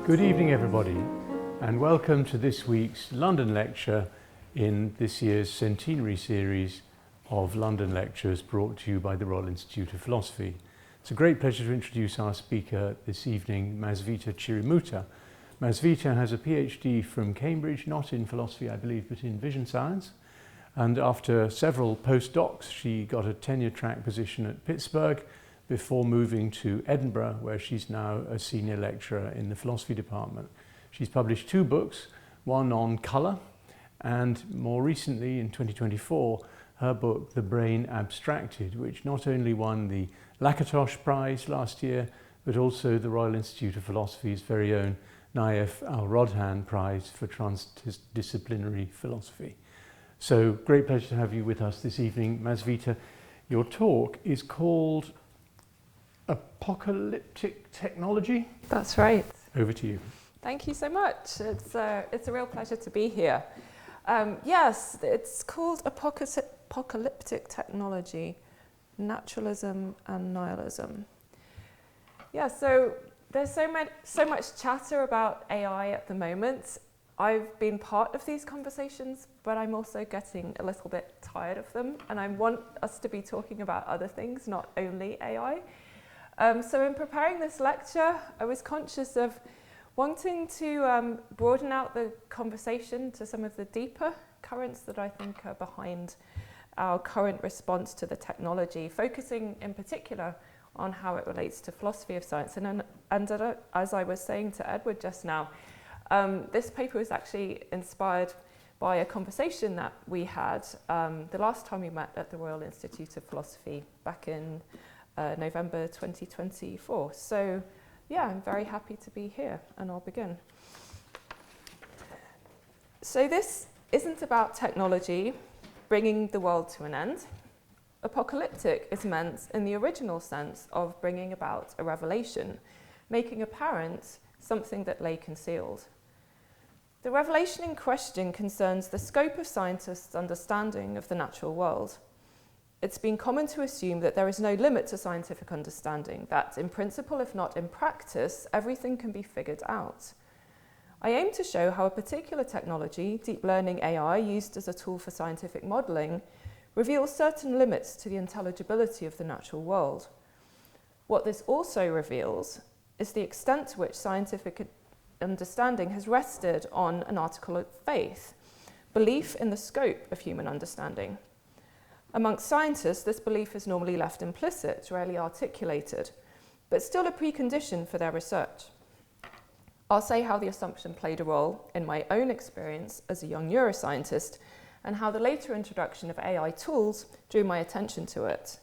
Good evening, everybody, and welcome to this week's London lecture in this year's centenary series of London lectures brought to you by the Royal Institute of Philosophy. It's a great pleasure to introduce our speaker this evening, Mazviita Chirimuta. Mazviita has a PhD from Cambridge, not in philosophy, I believe, but in vision science. And after several postdocs, she got a tenure-track position at Pittsburgh before moving to Edinburgh, where she's now a senior lecturer in the philosophy department. She's published two books, one on colour, and more recently, in 2024, her book, The Brain Abstracted, which not only won the Lakatos Prize last year, but also the Royal Institute of Philosophy's very own Naif Al-Rodhan Prize for Transdisciplinary Philosophy. So, great pleasure to have you with us this evening, Mazviita. Your talk is called Apocalyptic Technology? That's right. Over to you. Thank you so much. It's a real pleasure to be here. Yes, it's called Apocalyptic Technology, Naturalism and Nihilism. Yeah, so there's so much chatter about AI at the moment. I've been part of these conversations, but I'm also getting a little bit tired of them, and I want us to be talking about other things, not only AI. So in preparing this lecture, I was conscious of wanting to broaden out the conversation to some of the deeper currents that I think are behind our current response to the technology, focusing in particular on how it relates to philosophy of science. And as I was saying to Edward just now, this paper was actually inspired by a conversation that we had the last time we met at the Royal Institute of Philosophy back in November 2024. So yeah, I'm very happy to be here, and I'll begin. So this isn't about technology bringing the world to an end. Apocalyptic is meant in the original sense of bringing about a revelation, making apparent something that lay concealed. The revelation in question concerns the scope of scientists' understanding of the natural world. It's been common to assume that there is no limit to scientific understanding, that in principle, if not in practice, everything can be figured out. I aim to show how a particular technology, deep learning AI, used as a tool for scientific modelling, reveals certain limits to the intelligibility of the natural world. What this also reveals is the extent to which scientific understanding has rested on an article of faith, belief in the scope of human understanding. Amongst scientists, this belief is normally left implicit, rarely articulated, but still a precondition for their research. I'll say how the assumption played a role in my own experience as a young neuroscientist, and how the later introduction of AI tools drew my attention to it.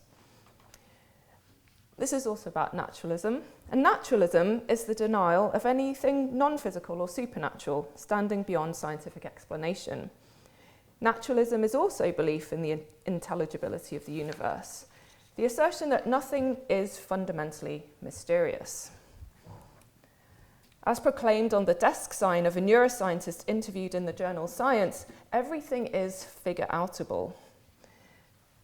This is also about naturalism, and naturalism is the denial of anything non-physical or supernatural, standing beyond scientific explanation. Naturalism is also belief in the intelligibility of the universe, the assertion that nothing is fundamentally mysterious. As proclaimed on the desk sign of a neuroscientist interviewed in the journal Science, everything is figure-outable.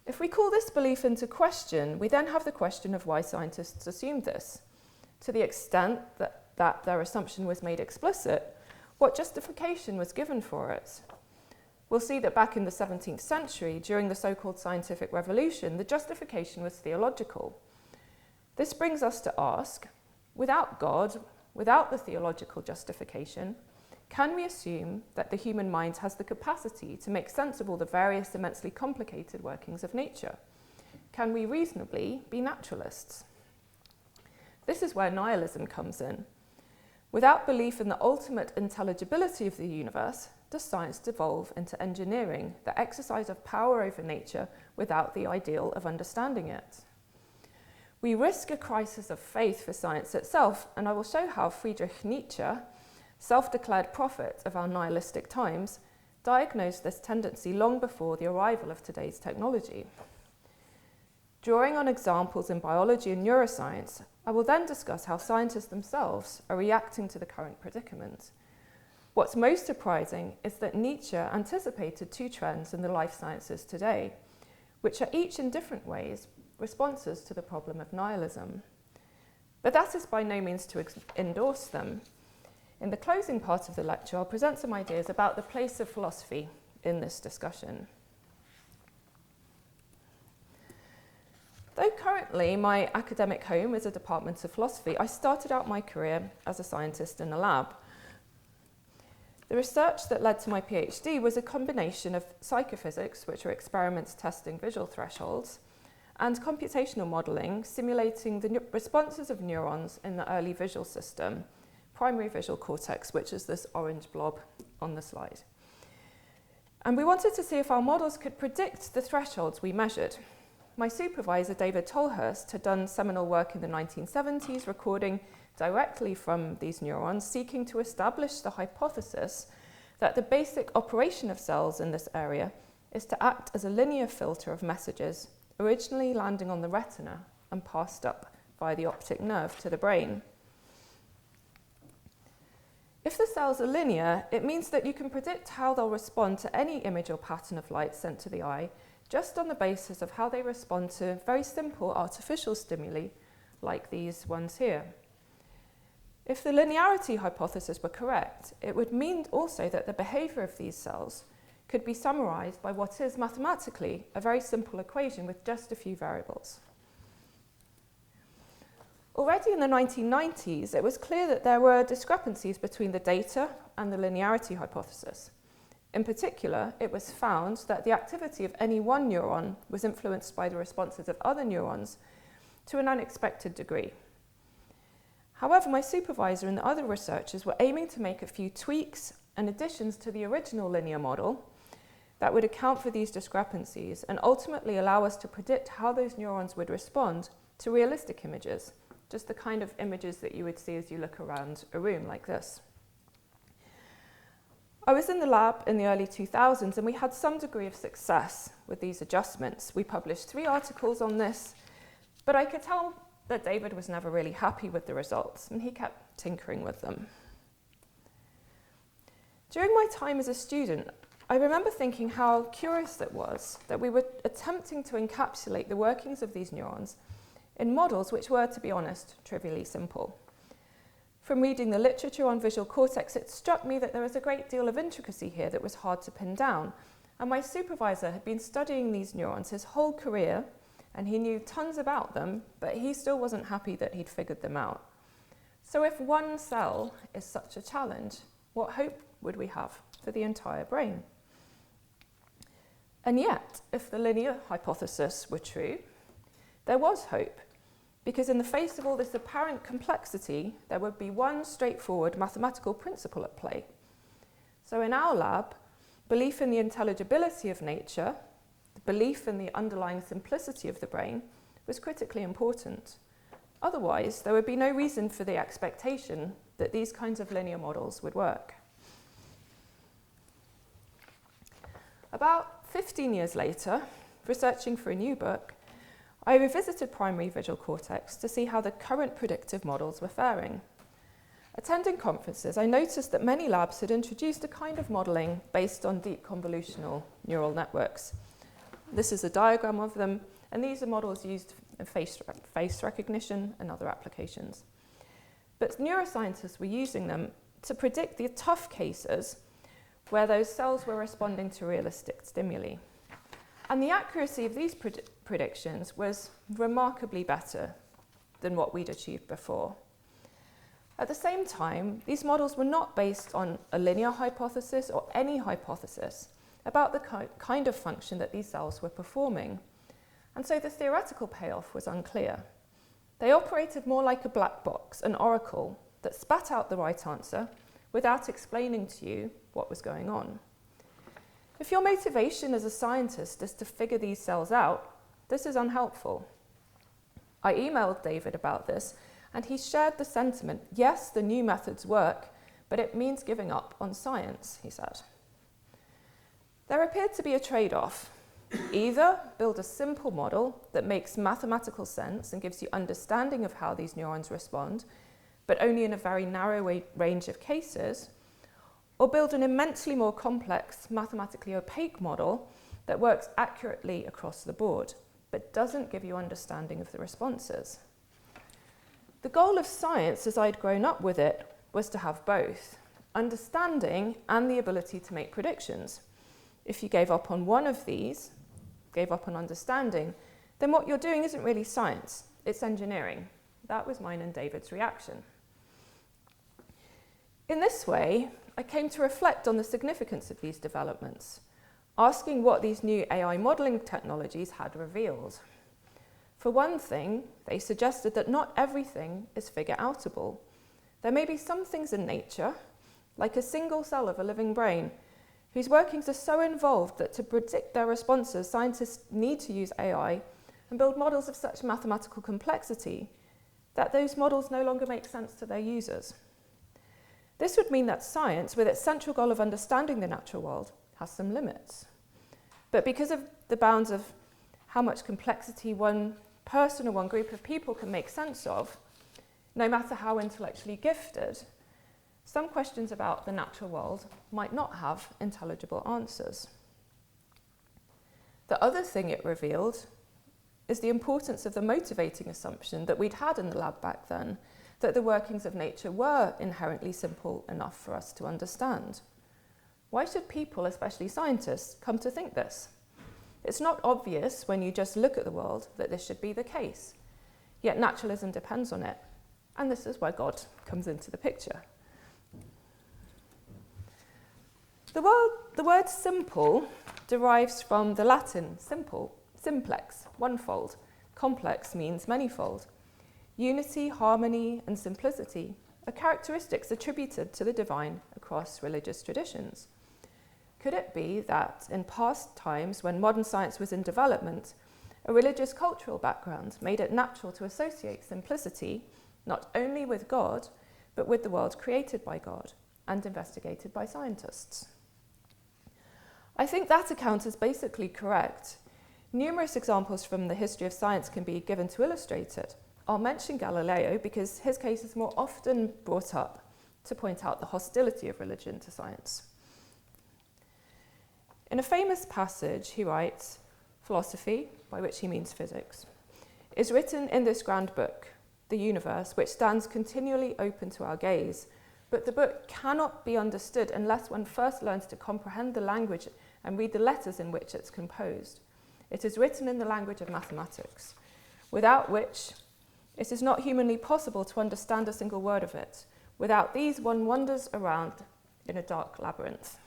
If we call this belief into question, we then have the question of why scientists assumed this. To the extent that their assumption was made explicit, what justification was given for it? We'll see that back in the 17th century, during the so-called scientific revolution, the justification was theological. This brings us to ask, without God, without the theological justification, can we assume that the human mind has the capacity to make sensible the various immensely complicated workings of nature? Can we reasonably be naturalists? This is where nihilism comes in. Without belief in the ultimate intelligibility of the universe, does science devolve into engineering, the exercise of power over nature without the ideal of understanding it? We risk a crisis of faith for science itself, and I will show how Friedrich Nietzsche, self-declared prophet of our nihilistic times, diagnosed this tendency long before the arrival of today's technology. Drawing on examples in biology and neuroscience, I will then discuss how scientists themselves are reacting to the current predicament. What's most surprising is that Nietzsche anticipated two trends in the life sciences today, which are each in different ways responses to the problem of nihilism. But that is by no means to endorse them. In the closing part of the lecture, I'll present some ideas about the place of philosophy in this discussion. Though currently my academic home is a department of philosophy, I started out my career as a scientist in a lab. The research that led to my PhD was a combination of psychophysics, which are experiments testing visual thresholds, and computational modelling, simulating the responses of neurons in the early visual system, primary visual cortex, which is this orange blob on the slide. And we wanted to see if our models could predict the thresholds we measured. My supervisor, David Tolhurst, had done seminal work in the 1970s, recording directly from these neurons, seeking to establish the hypothesis that the basic operation of cells in this area is to act as a linear filter of messages, originally landing on the retina and passed up via the optic nerve to the brain. If the cells are linear, it means that you can predict how they'll respond to any image or pattern of light sent to the eye, just on the basis of how they respond to very simple artificial stimuli like these ones here. If the linearity hypothesis were correct, it would mean also that the behaviour of these cells could be summarised by what is mathematically a very simple equation with just a few variables. Already in the 1990s, it was clear that there were discrepancies between the data and the linearity hypothesis. In particular, it was found that the activity of any one neuron was influenced by the responses of other neurons to an unexpected degree. However, my supervisor and the other researchers were aiming to make a few tweaks and additions to the original linear model that would account for these discrepancies and ultimately allow us to predict how those neurons would respond to realistic images, just the kind of images that you would see as you look around a room like this. I was in the lab in the early 2000s and we had some degree of success with these adjustments. We published 3 articles on this, but I could tell that David was never really happy with the results and he kept tinkering with them. During my time as a student, I remember thinking how curious it was that we were attempting to encapsulate the workings of these neurons in models which were, to be honest, trivially simple. From reading the literature on visual cortex, it struck me that there was a great deal of intricacy here that was hard to pin down. And my supervisor had been studying these neurons his whole career, and he knew tons about them, but he still wasn't happy that he'd figured them out. So if one cell is such a challenge, what hope would we have for the entire brain? And yet, if the linear hypothesis were true, there was hope, because in the face of all this apparent complexity, there would be one straightforward mathematical principle at play. So in our lab, belief in the intelligibility of nature, the belief in the underlying simplicity of the brain, was critically important. Otherwise, there would be no reason for the expectation that these kinds of linear models would work. About 15 years later, researching for a new book, I revisited primary visual cortex to see how the current predictive models were faring. Attending conferences, I noticed that many labs had introduced a kind of modelling based on deep convolutional neural networks. This is a diagram of them, and these are models used in face recognition and other applications. But neuroscientists were using them to predict the tough cases where those cells were responding to realistic stimuli. And the accuracy of these predictions was remarkably better than what we'd achieved before. At the same time, these models were not based on a linear hypothesis or any hypothesis about the kind of function that these cells were performing. And so the theoretical payoff was unclear. They operated more like a black box, an oracle, that spat out the right answer without explaining to you what was going on. If your motivation as a scientist is to figure these cells out, this is unhelpful. I emailed David about this, and he shared the sentiment, yes, the new methods work, but it means giving up on science, he said. There appeared to be a trade-off. Either build a simple model that makes mathematical sense and gives you understanding of how these neurons respond, but only in a very narrow range of cases, or build an immensely more complex, mathematically opaque model that works accurately across the board, but doesn't give you understanding of the responses. The goal of science, as I'd grown up with it, was to have both, understanding and the ability to make predictions. If you gave up on one of these, gave up on understanding, then what you're doing isn't really science, it's engineering. That was mine and David's reaction. In this way, I came to reflect on the significance of these developments, asking what these new AI modelling technologies had revealed. For one thing, they suggested that not everything is figure-outable. There may be some things in nature, like a single cell of a living brain, whose workings are so involved that to predict their responses, scientists need to use AI and build models of such mathematical complexity that those models no longer make sense to their users. This would mean that science, with its central goal of understanding the natural world, has some limits. But because of the bounds of how much complexity one person or one group of people can make sense of, no matter how intellectually gifted, some questions about the natural world might not have intelligible answers. The other thing it revealed is the importance of the motivating assumption that we'd had in the lab back then, that the workings of nature were inherently simple enough for us to understand. Why should people, especially scientists, come to think this? It's not obvious when you just look at the world that this should be the case, yet naturalism depends on it, and this is where God comes into the picture. The word simple derives from the Latin simple, simplex, onefold. Complex means manifold. Unity, harmony, and simplicity are characteristics attributed to the divine across religious traditions. Could it be that in past times, when modern science was in development, a religious cultural background made it natural to associate simplicity not only with God, but with the world created by God and investigated by scientists? I think that account is basically correct. Numerous examples from the history of science can be given to illustrate it. I'll mention Galileo because his case is more often brought up to point out the hostility of religion to science. In a famous passage, he writes, "Philosophy, by which he means physics, is written in this grand book, the universe, which stands continually open to our gaze, but the book cannot be understood unless one first learns to comprehend the language and read the letters in which it's composed. It is written in the language of mathematics, without which it is not humanly possible to understand a single word of it. Without these, one wanders around in a dark labyrinth."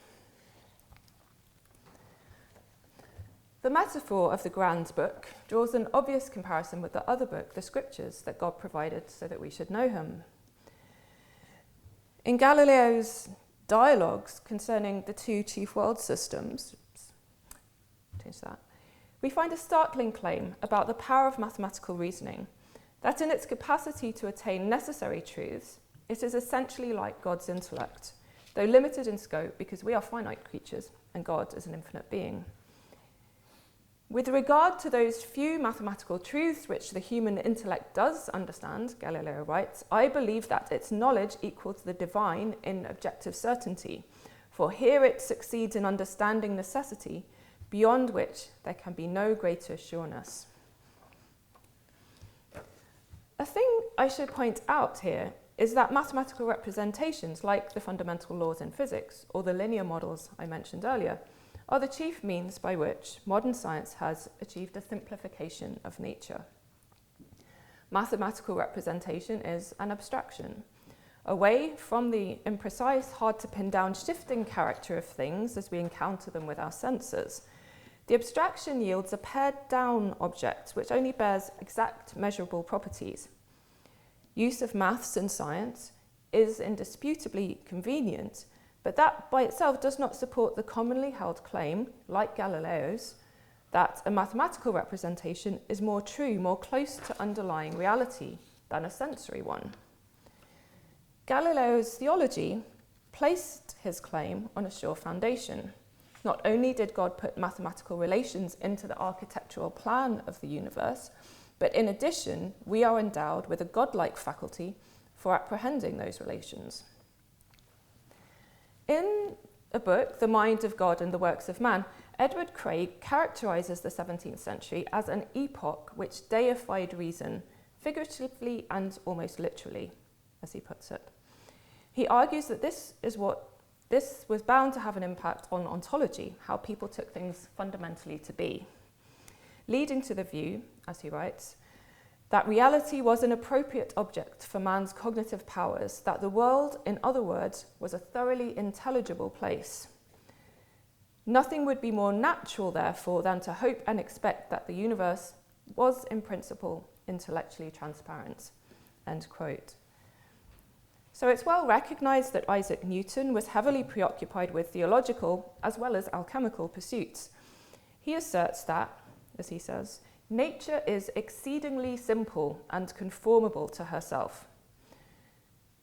The metaphor of the grand book draws an obvious comparison with the other book, the scriptures, that God provided so that we should know him. In Galileo's dialogues concerning the two chief world systems, we find a startling claim about the power of mathematical reasoning, that in its capacity to attain necessary truths, it is essentially like God's intellect, though limited in scope because we are finite creatures and God is an infinite being. With regard to those few mathematical truths which the human intellect does understand, Galileo writes, I believe that its knowledge equals the divine in objective certainty, for here it succeeds in understanding necessity, beyond which there can be no greater sureness. A thing I should point out here is that mathematical representations, like the fundamental laws in physics or the linear models I mentioned earlier, are the chief means by which modern science has achieved a simplification of nature. Mathematical representation is an abstraction, away from the imprecise, hard-to-pin-down shifting character of things as we encounter them with our senses. The abstraction yields a pared-down object which only bears exact measurable properties. Use of maths in science is indisputably convenient, but that by itself does not support the commonly held claim, like Galileo's, that a mathematical representation is more true, more close to underlying reality than a sensory one. Galileo's theology placed his claim on a sure foundation. Not only did God put mathematical relations into the architectural plan of the universe, but in addition, we are endowed with a godlike faculty for apprehending those relations. In a book, The Mind of God and the Works of Man, Edward Craig characterises the 17th century as an epoch which deified reason, figuratively and almost literally, as he puts it. He argues that this was bound to have an impact on ontology, how people took things fundamentally to be, leading to the view, as he writes, that reality was an appropriate object for man's cognitive powers, that the world, in other words, was a thoroughly intelligible place. Nothing would be more natural, therefore, than to hope and expect that the universe was, in principle, intellectually transparent. End quote. So it's well recognised that Isaac Newton was heavily preoccupied with theological as well as alchemical pursuits. He asserts that, as he says, nature is exceedingly simple and conformable to herself.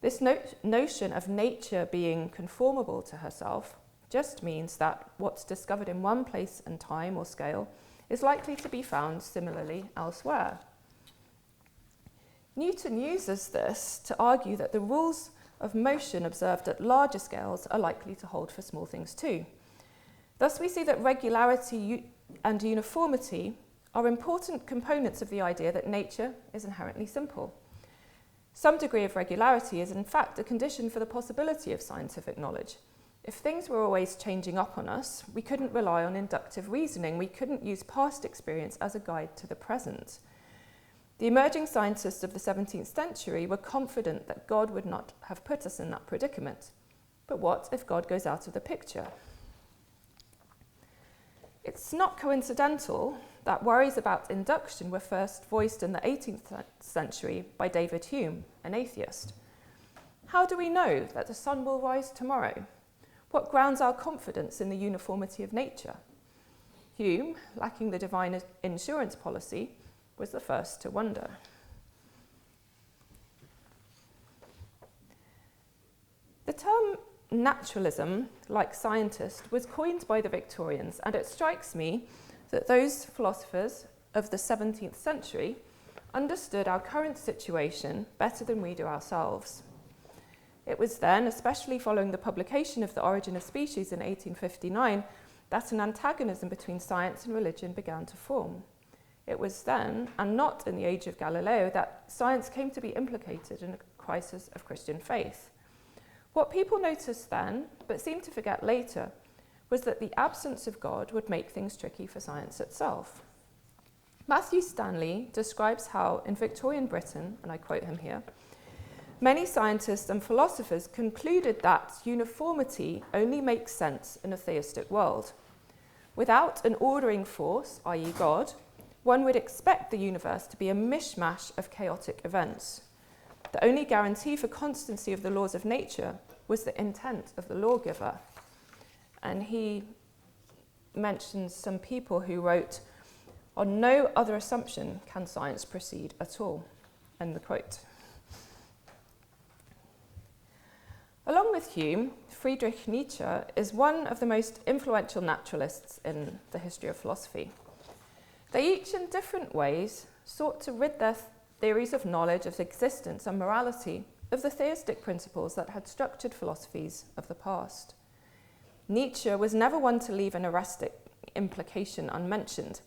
This notion of nature being conformable to herself just means that what's discovered in one place and time or scale is likely to be found similarly elsewhere. Newton uses this to argue that the rules of motion observed at larger scales are likely to hold for small things too. Thus, we see that regularity and uniformity are important components of the idea that nature is inherently simple. Some degree of regularity is in fact a condition for the possibility of scientific knowledge. If things were always changing up on us, we couldn't rely on inductive reasoning. We couldn't use past experience as a guide to the present. The emerging scientists of the 17th century were confident that God would not have put us in that predicament. But what if God goes out of the picture? It's not coincidental that worries about induction were first voiced in the 18th century by David Hume, an atheist. How do we know that the sun will rise tomorrow? What grounds our confidence in the uniformity of nature? Hume, lacking the divine insurance policy, was the first to wonder. The term naturalism, like scientist, was coined by the Victorians, and it strikes me that those philosophers of the 17th century understood our current situation better than we do ourselves. It was then, especially following the publication of The Origin of Species in 1859, that an antagonism between science and religion began to form. It was then, and not in the age of Galileo, that science came to be implicated in a crisis of Christian faith. What people noticed then, but seemed to forget later, was that the absence of God would make things tricky for science itself. Matthew Stanley describes how, in Victorian Britain, and I quote him here, many scientists and philosophers concluded that uniformity only makes sense in a theistic world. Without an ordering force, i.e. God, one would expect the universe to be a mishmash of chaotic events. The only guarantee for constancy of the laws of nature was the intent of the lawgiver. And he mentions some people who wrote, "On no other assumption can science proceed at all." End the quote. Along with Hume, Friedrich Nietzsche is one of the most influential naturalists in the history of philosophy. They each, in different ways, sought to rid their theories of knowledge, of existence and morality of the theistic principles that had structured philosophies of the past. Nietzsche was never one to leave an eristic implication unmentioned.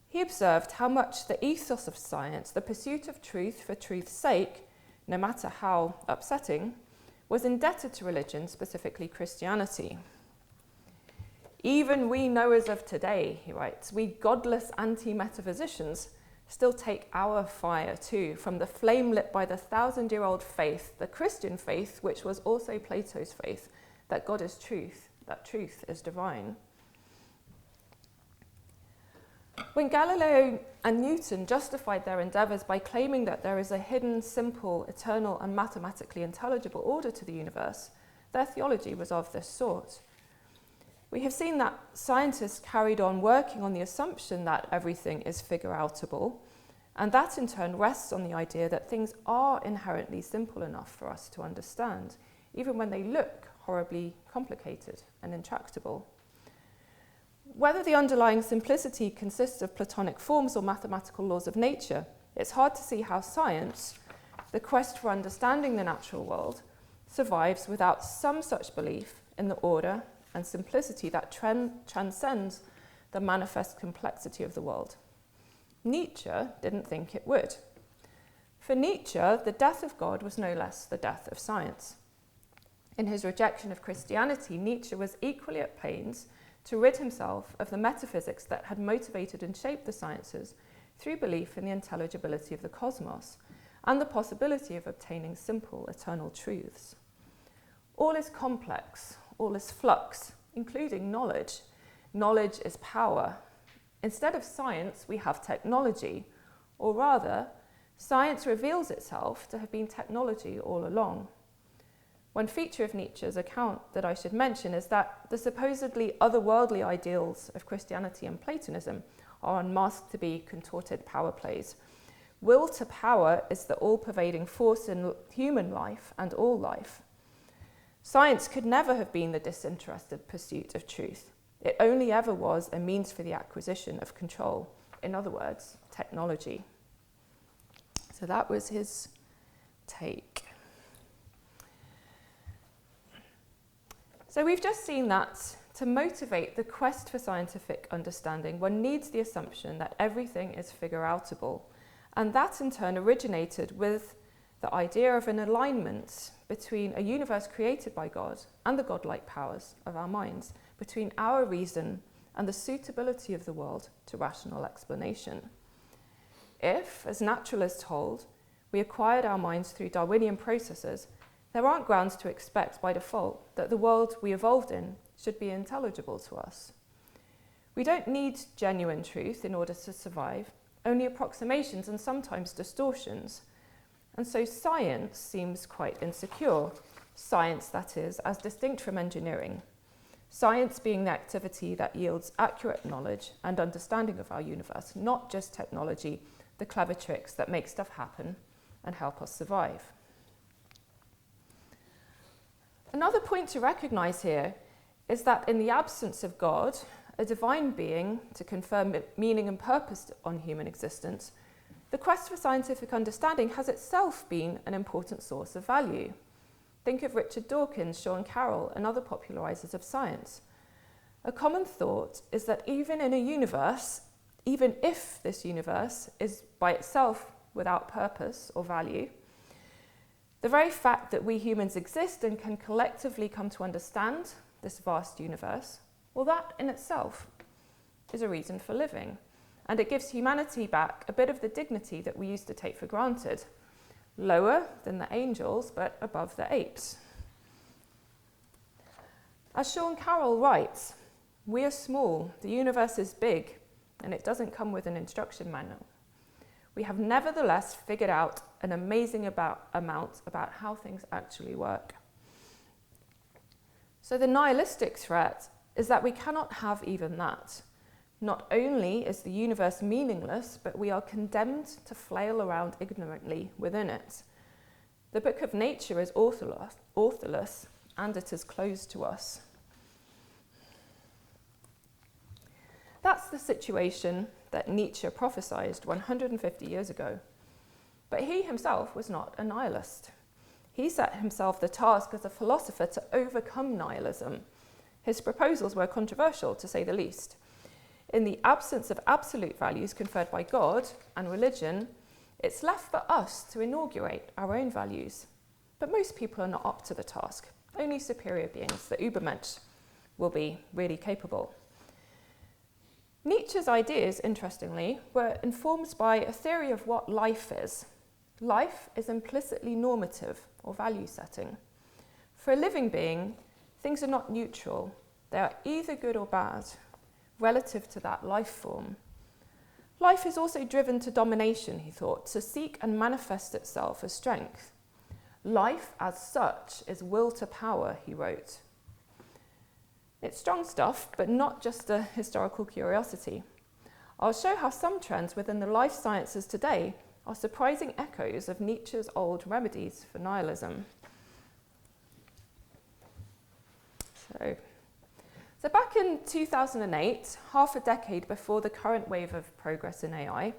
He observed how much the ethos of science, the pursuit of truth for truth's sake, no matter how upsetting, was indebted to religion, specifically Christianity. "Even we knowers of today," he writes, "we godless anti-metaphysicians still take our fire too from the flame lit by the 1,000-year-old faith, the Christian faith, which was also Plato's faith, that God is truth, that truth is divine." When Galileo and Newton justified their endeavours by claiming that there is a hidden, simple, eternal and mathematically intelligible order to the universe, their theology was of this sort. We have seen that scientists carried on working on the assumption that everything is figure-outable, and that in turn rests on the idea that things are inherently simple enough for us to understand, even when they look horribly complicated and intractable. Whether the underlying simplicity consists of Platonic forms or mathematical laws of nature, it's hard to see how science, the quest for understanding the natural world, survives without some such belief in the order and simplicity that transcends the manifest complexity of the world. Nietzsche didn't think it would. For Nietzsche, the death of God was no less the death of science. In his rejection of Christianity, Nietzsche was equally at pains to rid himself of the metaphysics that had motivated and shaped the sciences through belief in the intelligibility of the cosmos and the possibility of obtaining simple, eternal truths. All is complex, all is flux, including knowledge. Knowledge is power. Instead of science, we have technology, or rather, science reveals itself to have been technology all along. One feature of Nietzsche's account that I should mention is that the supposedly otherworldly ideals of Christianity and Platonism are unmasked to be contorted power plays. Will to power is the all-pervading force in human life and all life. Science could never have been the disinterested pursuit of truth. It only ever was a means for the acquisition of control. In other words, technology. So that was his take. So we've just seen that to motivate the quest for scientific understanding, one needs the assumption that everything is figure-outable. And that in turn originated with the idea of an alignment between a universe created by God and the godlike powers of our minds, between our reason and the suitability of the world to rational explanation. If, as naturalists hold, we acquired our minds through Darwinian processes, there aren't grounds to expect by default that the world we evolved in should be intelligible to us. We don't need genuine truth in order to survive, only approximations and sometimes distortions. And so science seems quite insecure. Science, that is, as distinct from engineering. Science being the activity that yields accurate knowledge and understanding of our universe, not just technology, the clever tricks that make stuff happen and help us survive. Another point to recognise here is that in the absence of God, a divine being to confer meaning and purpose on human existence, the quest for scientific understanding has itself been an important source of value. Think of Richard Dawkins, Sean Carroll, and other popularisers of science. A common thought is that even in a universe, even if this universe is by itself without purpose or value, the very fact that we humans exist and can collectively come to understand this vast universe, well, that in itself is a reason for living. And it gives humanity back a bit of the dignity that we used to take for granted. Lower than the angels, but above the apes. As Sean Carroll writes, we are small, the universe is big, and it doesn't come with an instruction manual. We have nevertheless figured out an amazing amount about how things actually work. So the nihilistic threat is that we cannot have even that. Not only is the universe meaningless, but we are condemned to flail around ignorantly within it. The book of nature is authorless, and it is closed to us. That's the situation that Nietzsche prophesied 150 years ago. But he himself was not a nihilist. He set himself the task as a philosopher to overcome nihilism. His proposals were controversial, to say the least. In the absence of absolute values conferred by God and religion, it's left for us to inaugurate our own values. But most people are not up to the task. Only superior beings, the Übermensch, will be really capable. Nietzsche's ideas, interestingly, were informed by a theory of what life is. Life is implicitly normative or value-setting. For a living being, things are not neutral. They are either good or bad, relative to that life form. Life is also driven to domination, he thought, to seek and manifest itself as strength. Life as such is will to power, he wrote. It's strong stuff, but not just a historical curiosity. I'll show how some trends within the life sciences today are surprising echoes of Nietzsche's old remedies for nihilism. So back in 2008, half a decade before the current wave of progress in AI,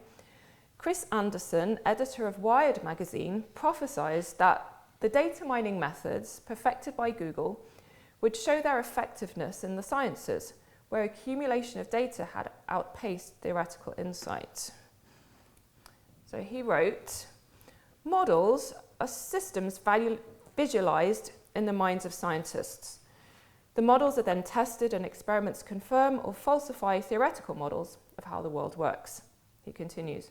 Chris Anderson, editor of Wired magazine, prophesied that the data mining methods perfected by Google would show their effectiveness in the sciences, where accumulation of data had outpaced theoretical insight. So he wrote, models are systems visualized in the minds of scientists. The models are then tested and experiments confirm or falsify theoretical models of how the world works. He continues,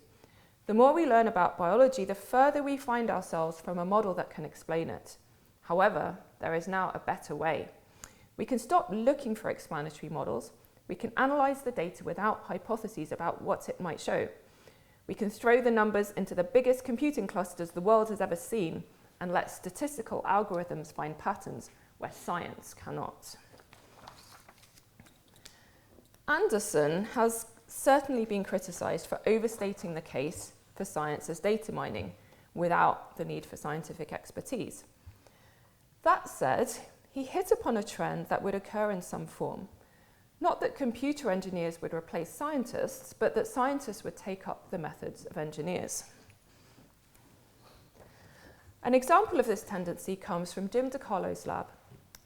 the more we learn about biology, the further we find ourselves from a model that can explain it. However, there is now a better way. We can stop looking for explanatory models. We can analyse the data without hypotheses about what it might show. We can throw the numbers into the biggest computing clusters the world has ever seen and let statistical algorithms find patterns where science cannot. Anderson has certainly been criticised for overstating the case for science as data mining without the need for scientific expertise. That said, he hit upon a trend that would occur in some form. Not that computer engineers would replace scientists, but that scientists would take up the methods of engineers. An example of this tendency comes from Jim DiCarlo's lab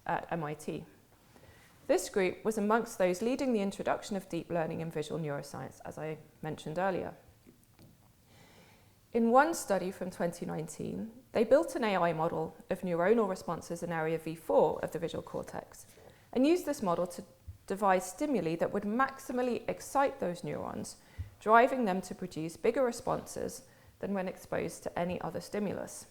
at MIT. This group was amongst those leading the introduction of deep learning in visual neuroscience, as I mentioned earlier. In one study from 2019, they built an AI model of neuronal responses in area V4 of the visual cortex and used this model to devise stimuli that would maximally excite those neurons, driving them to produce bigger responses than when exposed to any other stimulus.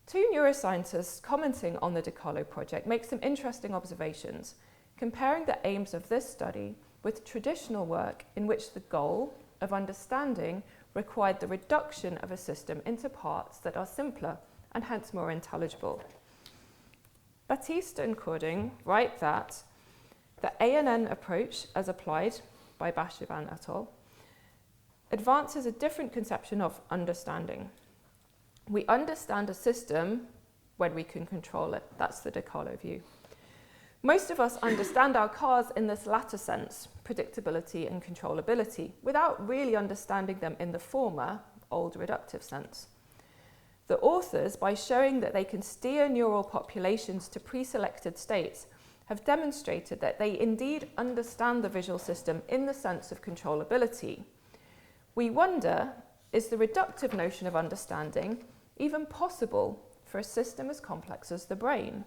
Two neuroscientists commenting on the DiCarlo project make some interesting observations, comparing the aims of this study with traditional work in which the goal of understanding required the reduction of a system into parts that are simpler and hence more intelligible. Batista and Cording write that the ANN approach, as applied by Bashevan et al., advances a different conception of understanding. We understand a system when we can control it. That's the DiCarlo view. Most of us understand our cars in this latter sense, predictability and controllability, without really understanding them in the former, old reductive sense. The authors, by showing that they can steer neural populations to pre-selected states, have demonstrated that they indeed understand the visual system in the sense of controllability. We wonder, is the reductive notion of understanding even possible for a system as complex as the brain?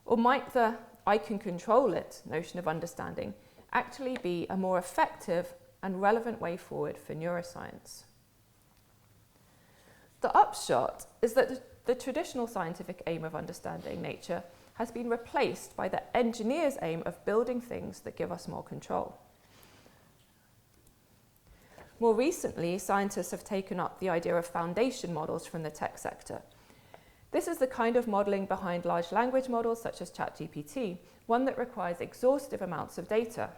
Or might the I can control it notion of understanding actually be a more effective and relevant way forward for neuroscience? The upshot is that the traditional scientific aim of understanding nature has been replaced by the engineer's aim of building things that give us more control. More recently, scientists have taken up the idea of foundation models from the tech sector. This is the kind of modelling behind large language models such as ChatGPT, one that requires exhaustive amounts of data.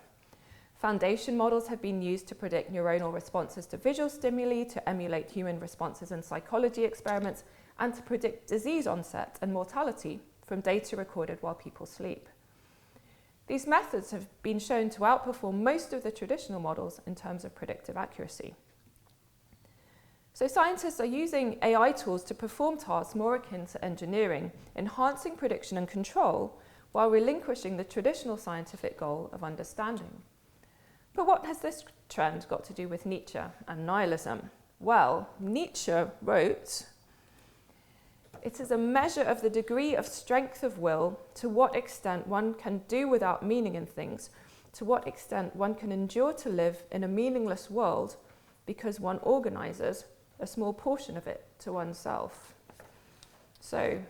Foundation models have been used to predict neuronal responses to visual stimuli, to emulate human responses in psychology experiments, and to predict disease onset and mortality from data recorded while people sleep. These methods have been shown to outperform most of the traditional models in terms of predictive accuracy. So scientists are using AI tools to perform tasks more akin to engineering, enhancing prediction and control while relinquishing the traditional scientific goal of understanding. But what has this trend got to do with Nietzsche and nihilism? Well, Nietzsche wrote, "It is a measure of the degree of strength of will, to what extent one can do without meaning in things, to what extent one can endure to live in a meaningless world because one organizes a small portion of it to oneself." So,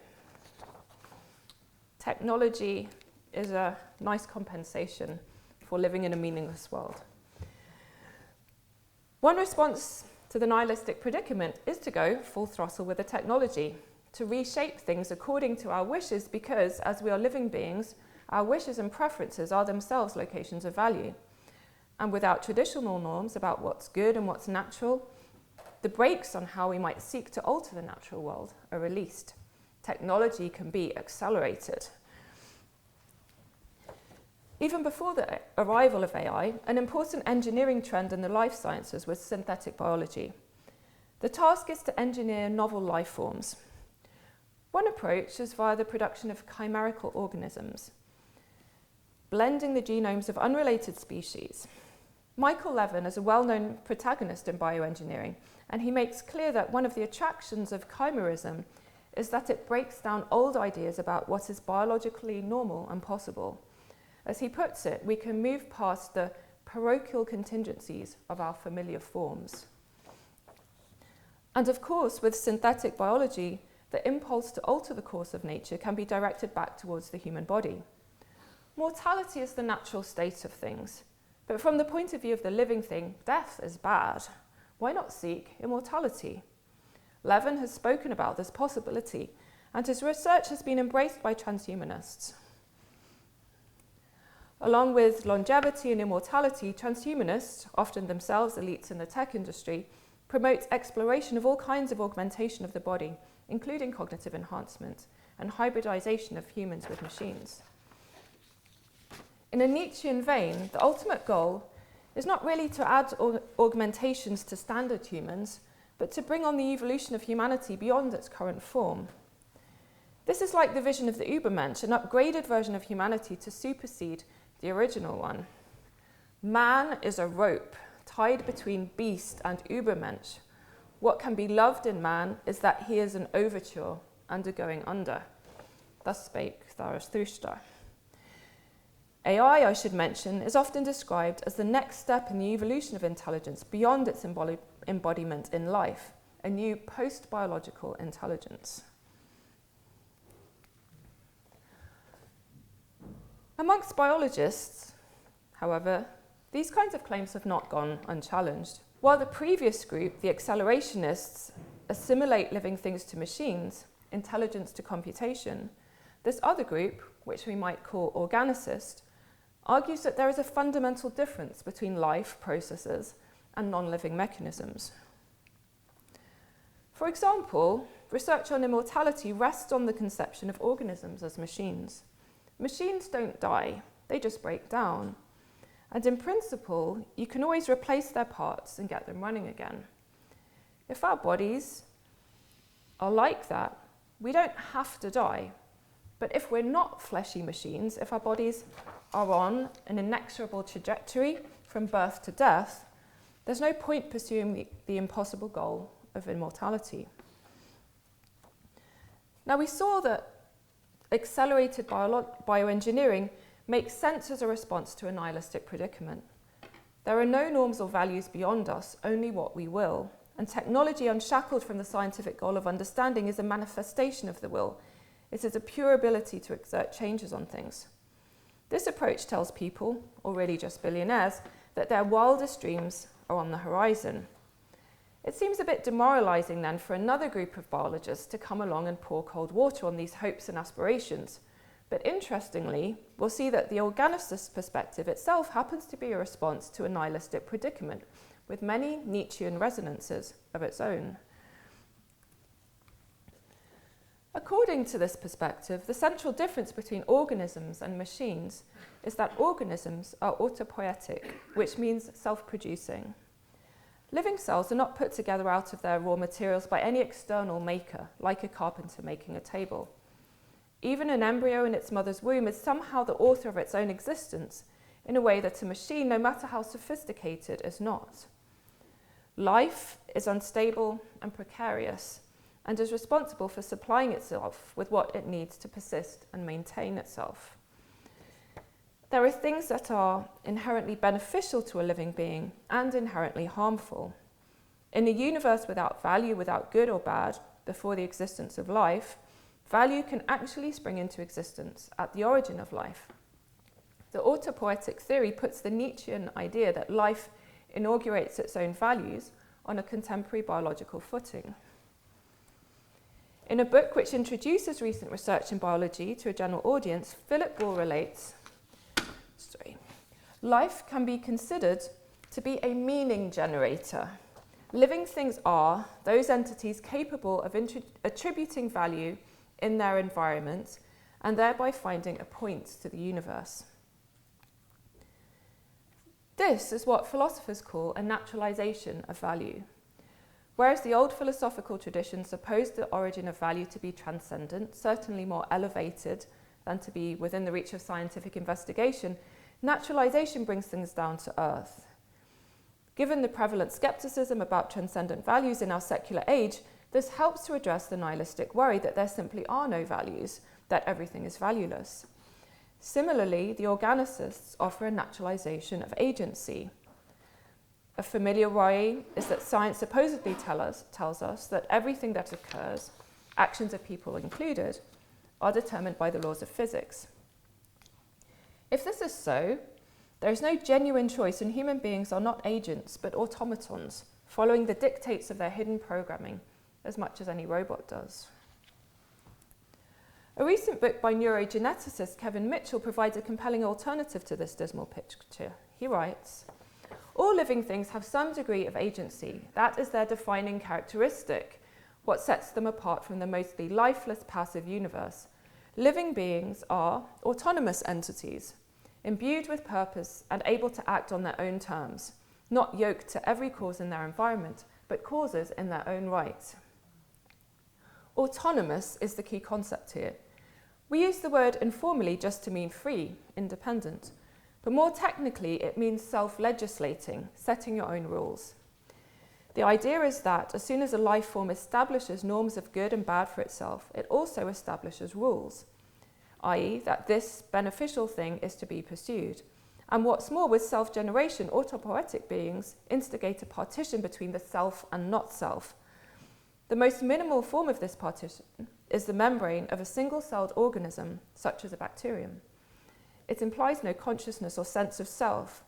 technology is a nice compensation for living in a meaningless world. One response to the nihilistic predicament is to go full throttle with the technology, to reshape things according to our wishes, because as we are living beings, our wishes and preferences are themselves locations of value. And without traditional norms about what's good and what's natural, the brakes on how we might seek to alter the natural world are released. Technology can be accelerated. Even before the arrival of AI, an important engineering trend in the life sciences was synthetic biology. The task is to engineer novel life forms. One approach is via the production of chimerical organisms, blending the genomes of unrelated species. Michael Levin is a well-known protagonist in bioengineering, and he makes clear that one of the attractions of chimerism is that it breaks down old ideas about what is biologically normal and possible. As he puts it, we can move past the parochial contingencies of our familiar forms. And of course, with synthetic biology, the impulse to alter the course of nature can be directed back towards the human body. Mortality is the natural state of things, but from the point of view of the living thing, death is bad. Why not seek immortality? Levin has spoken about this possibility, and his research has been embraced by transhumanists. Along with longevity and immortality, transhumanists, often themselves elites in the tech industry, promote exploration of all kinds of augmentation of the body, including cognitive enhancement and hybridization of humans with machines. In a Nietzschean vein, the ultimate goal is not really to add augmentations to standard humans, but to bring on the evolution of humanity beyond its current form. This is like the vision of the Übermensch, an upgraded version of humanity to supersede the original one. Man is a rope tied between beast and Übermensch. What can be loved in man is that he is an overture undergoing under. Thus spake Zarathustra. AI, I should mention, is often described as the next step in the evolution of intelligence beyond its embodiment in life, a new post-biological intelligence. Amongst biologists, however, these kinds of claims have not gone unchallenged. While the previous group, the accelerationists, assimilate living things to machines, intelligence to computation, this other group, which we might call organicist, argues that there is a fundamental difference between life processes and non-living mechanisms. For example, research on immortality rests on the conception of organisms as machines. Machines don't die, they just break down. And in principle, you can always replace their parts and get them running again. If our bodies are like that, we don't have to die. But if we're not fleshy machines, if our bodies are on an inexorable trajectory from birth to death, there's no point pursuing the impossible goal of immortality. Now, we saw that accelerated bioengineering makes sense as a response to a nihilistic predicament. There are no norms or values beyond us, only what we will. And technology unshackled from the scientific goal of understanding is a manifestation of the will. It is a pure ability to exert changes on things. This approach tells people, or really just billionaires, that their wildest dreams are on the horizon. It seems a bit demoralizing then for another group of biologists to come along and pour cold water on these hopes and aspirations. But interestingly, we'll see that the organicist perspective itself happens to be a response to a nihilistic predicament, with many Nietzschean resonances of its own. According to this perspective, the central difference between organisms and machines is that organisms are autopoietic, which means self-producing. Living cells are not put together out of their raw materials by any external maker, like a carpenter making a table. Even an embryo in its mother's womb is somehow the author of its own existence, in a way that a machine, no matter how sophisticated, is not. Life is unstable and precarious, and is responsible for supplying itself with what it needs to persist and maintain itself. There are things that are inherently beneficial to a living being and inherently harmful. In a universe without value, without good or bad, before the existence of life, value can actually spring into existence at the origin of life. The autopoietic theory puts the Nietzschean idea that life inaugurates its own values on a contemporary biological footing. In a book which introduces recent research in biology to a general audience, Philip Ball relates, life can be considered to be a meaning generator. Living things are those entities capable of attributing value in their environment and thereby finding a point to the universe. This is what philosophers call a naturalization of value. Whereas the old philosophical tradition supposed the origin of value to be transcendent, certainly more elevated than to be within the reach of scientific investigation, naturalization brings things down to earth. Given the prevalent skepticism about transcendent values in our secular age, This helps to address the nihilistic worry that there simply are no values, that everything is valueless. Similarly, the organicists offer a naturalisation of agency. A familiar worry is that science supposedly tells us that everything that occurs, actions of people included, are determined by the laws of physics. If this is so, there is no genuine choice and human beings are not agents but automatons, following the dictates of their hidden programming as much as any robot does. A recent book by neurogeneticist Kevin Mitchell provides a compelling alternative to this dismal picture. He writes, "All living things have some degree of agency. That is their defining characteristic, what sets them apart from the mostly lifeless, passive universe. Living beings are autonomous entities, imbued with purpose and able to act on their own terms, not yoked to every cause in their environment, but causes in their own right." Autonomous is the key concept here. We use the word informally just to mean free, independent, but more technically it means self-legislating, setting your own rules. The idea is that as soon as a life form establishes norms of good and bad for itself, it also establishes rules, i.e. that this beneficial thing is to be pursued. And what's more, with self-generation, autopoietic beings instigate a partition between the self and not self. The most minimal form of this partition is the membrane of a single-celled organism, such as a bacterium. It implies no consciousness or sense of self,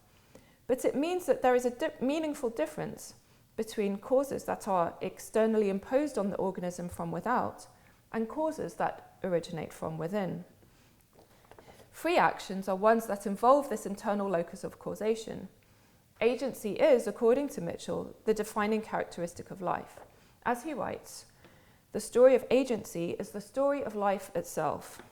but it means that there is a meaningful difference between causes that are externally imposed on the organism from without and causes that originate from within. Free actions are ones that involve this internal locus of causation. Agency is, according to Mitchell, the defining characteristic of life. As he writes, "The story of agency is the story of life itself."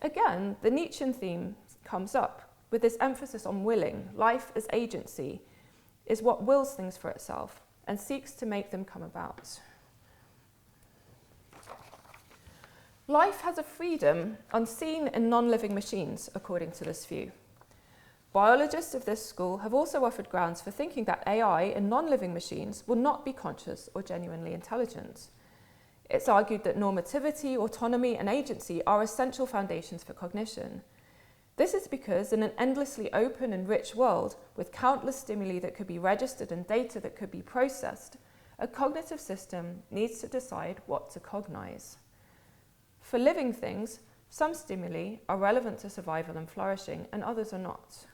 Again, the Nietzschean theme comes up with this emphasis on willing. Life as agency is what wills things for itself and seeks to make them come about. Life has a freedom unseen in non-living machines, according to this view. Biologists of this school have also offered grounds for thinking that AI in non-living machines will not be conscious or genuinely intelligent. It's argued that normativity, autonomy, and agency are essential foundations for cognition. This is because in an endlessly open and rich world, with countless stimuli that could be registered and data that could be processed, a cognitive system needs to decide what to cognize. For living things, some stimuli are relevant to survival and flourishing, and others are not.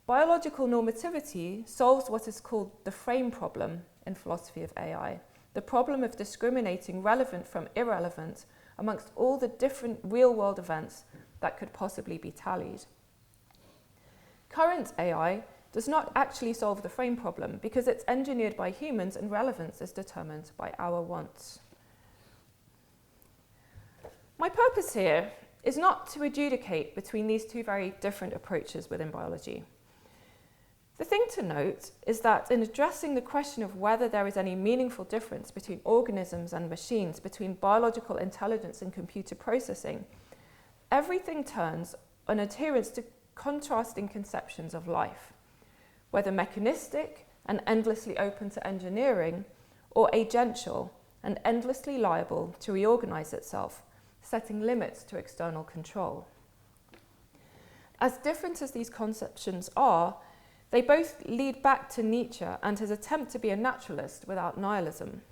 Biological normativity solves what is called the frame problem in philosophy of AI, the problem of discriminating relevant from irrelevant amongst all the different real-world events that could possibly be tallied. Current AI does not actually solve the frame problem because it's engineered by humans and relevance is determined by our wants. My purpose here is not to adjudicate between these two very different approaches within biology. The thing to note is that in addressing the question of whether there is any meaningful difference between organisms and machines, between biological intelligence and computer processing, everything turns on adherence to contrasting conceptions of life, whether mechanistic and endlessly open to engineering, or agential and endlessly liable to reorganize itself, setting limits to external control. As different as these conceptions are, they both lead back to Nietzsche and his attempt to be a naturalist without nihilism.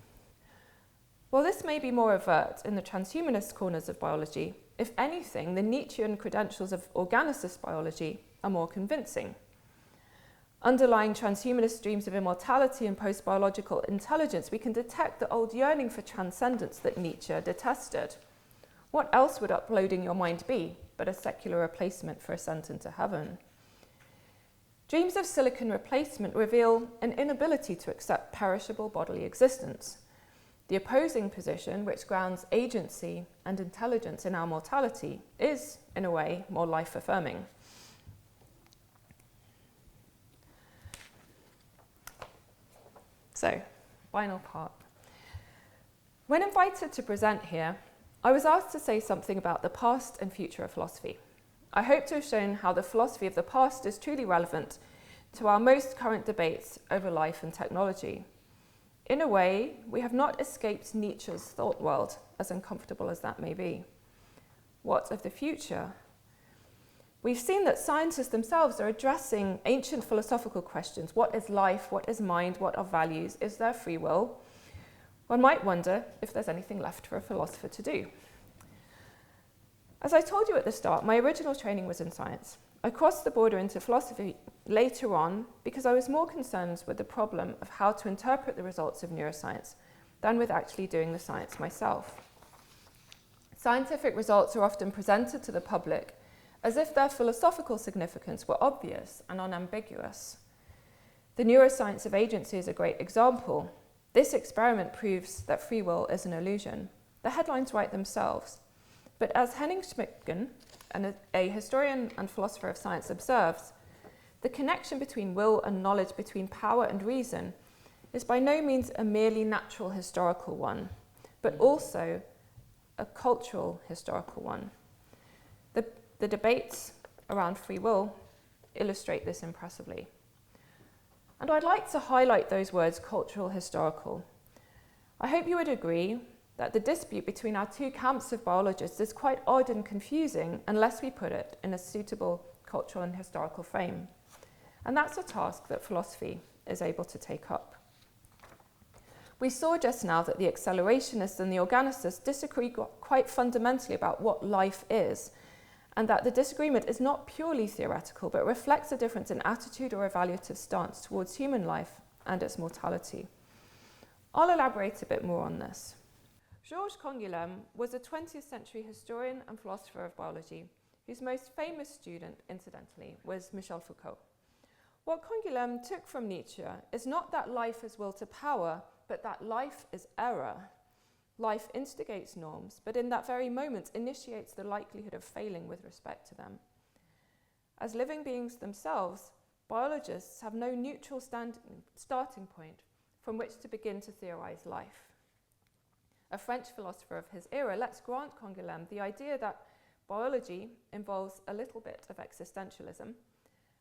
While this may be more overt in the transhumanist corners of biology, if anything, the Nietzschean credentials of organicist biology are more convincing. Underlying transhumanist dreams of immortality and post-biological intelligence, we can detect the old yearning for transcendence that Nietzsche detested. What else would uploading your mind be but a secular replacement for ascent into heaven? Dreams of silicon replacement reveal an inability to accept perishable bodily existence. The opposing position, which grounds agency and intelligence in our mortality, is, in a way, more life-affirming. So, final part. When invited to present here, I was asked to say something about the past and future of philosophy. I hope to have shown how the philosophy of the past is truly relevant to our most current debates over life and technology. In a way, we have not escaped Nietzsche's thought world, as uncomfortable as that may be. What of the future? We've seen that scientists themselves are addressing ancient philosophical questions. What is life? What is mind? What are values? Is there free will? One might wonder if there's anything left for a philosopher to do. As I told you at the start, my original training was in science. I crossed the border into philosophy later on because I was more concerned with the problem of how to interpret the results of neuroscience than with actually doing the science myself. Scientific results are often presented to the public as if their philosophical significance were obvious and unambiguous. The neuroscience of agency is a great example. This experiment proves that free will is an illusion. The headlines write themselves. But as Henning Schmidgen, a historian and philosopher of science, observes, the connection between will and knowledge, between power and reason, is by no means a merely natural historical one, but also a cultural historical one. The debates around free will illustrate this impressively. And I'd like to highlight those words, cultural, historical. I hope you would agree that the dispute between our two camps of biologists is quite odd and confusing unless we put it in a suitable cultural and historical frame. And that's a task that philosophy is able to take up. We saw just now that the accelerationists and the organicists disagree quite fundamentally about what life is, and that the disagreement is not purely theoretical, but reflects a difference in attitude or evaluative stance towards human life and its mortality. I'll elaborate a bit more on this. Georges Canguilhem was a 20th century historian and philosopher of biology, whose most famous student, incidentally, was Michel Foucault. What Canguilhem took from Nietzsche is not that life is will to power, but that life is error. Life instigates norms, but in that very moment initiates the likelihood of failing with respect to them. As living beings themselves, biologists have no neutral starting point from which to begin to theorize life. A French philosopher of his era lets grant Canguilhem the idea that biology involves a little bit of existentialism,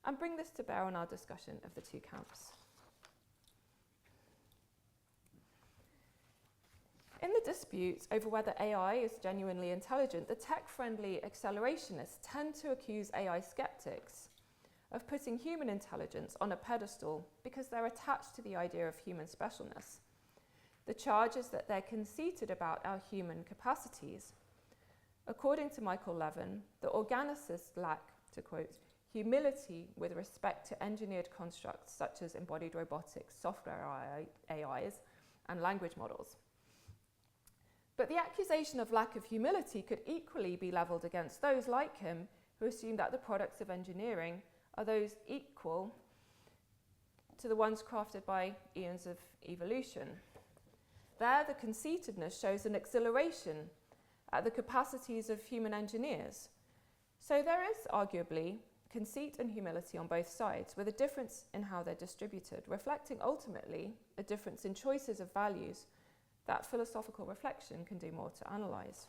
and bring this to bear on our discussion of the two camps. In the dispute over whether AI is genuinely intelligent, the tech-friendly accelerationists tend to accuse AI skeptics of putting human intelligence on a pedestal because they're attached to the idea of human specialness. The charge is that they're conceited about our human capacities. According to Michael Levin, the organicists lack, to quote, humility with respect to engineered constructs such as embodied robotics, software AIs, and language models. But the accusation of lack of humility could equally be levelled against those like him who assume that the products of engineering are those equal to the ones crafted by eons of evolution. There, the conceitedness shows an exhilaration at the capacities of human engineers. So there is arguably conceit and humility on both sides, with a difference in how they're distributed, reflecting ultimately a difference in choices of values that philosophical reflection can do more to analyse.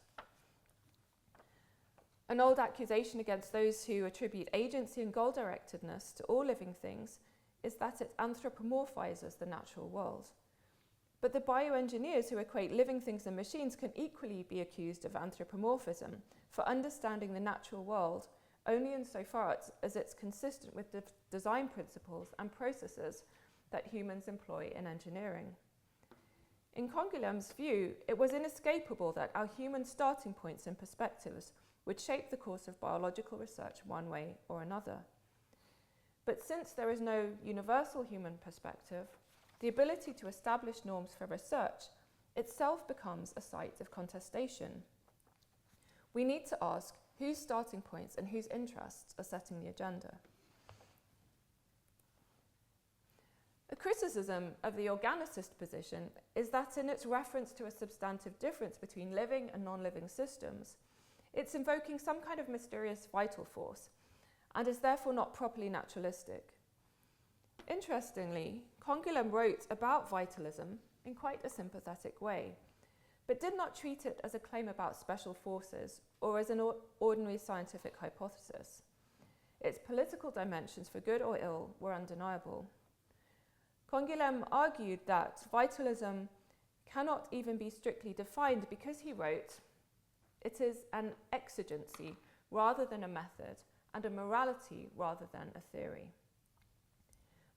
An old accusation against those who attribute agency and goal-directedness to all living things is that it anthropomorphises the natural world. But the bioengineers who equate living things and machines can equally be accused of anthropomorphism for understanding the natural world only insofar as it's consistent with the design principles and processes that humans employ in engineering. In Canguilhem's view, it was inescapable that our human starting points and perspectives would shape the course of biological research one way or another. But since there is no universal human perspective, the ability to establish norms for research itself becomes a site of contestation. We need to ask whose starting points and whose interests are setting the agenda. A criticism of the organicist position is that in its reference to a substantive difference between living and non-living systems, it's invoking some kind of mysterious vital force and is therefore not properly naturalistic. Interestingly, Canguilhem wrote about vitalism in quite a sympathetic way, but did not treat it as a claim about special forces or as an ordinary scientific hypothesis. Its political dimensions, for good or ill, were undeniable. Canguilhem argued that vitalism cannot even be strictly defined because, he wrote, it is an exigency rather than a method, and a morality rather than a theory.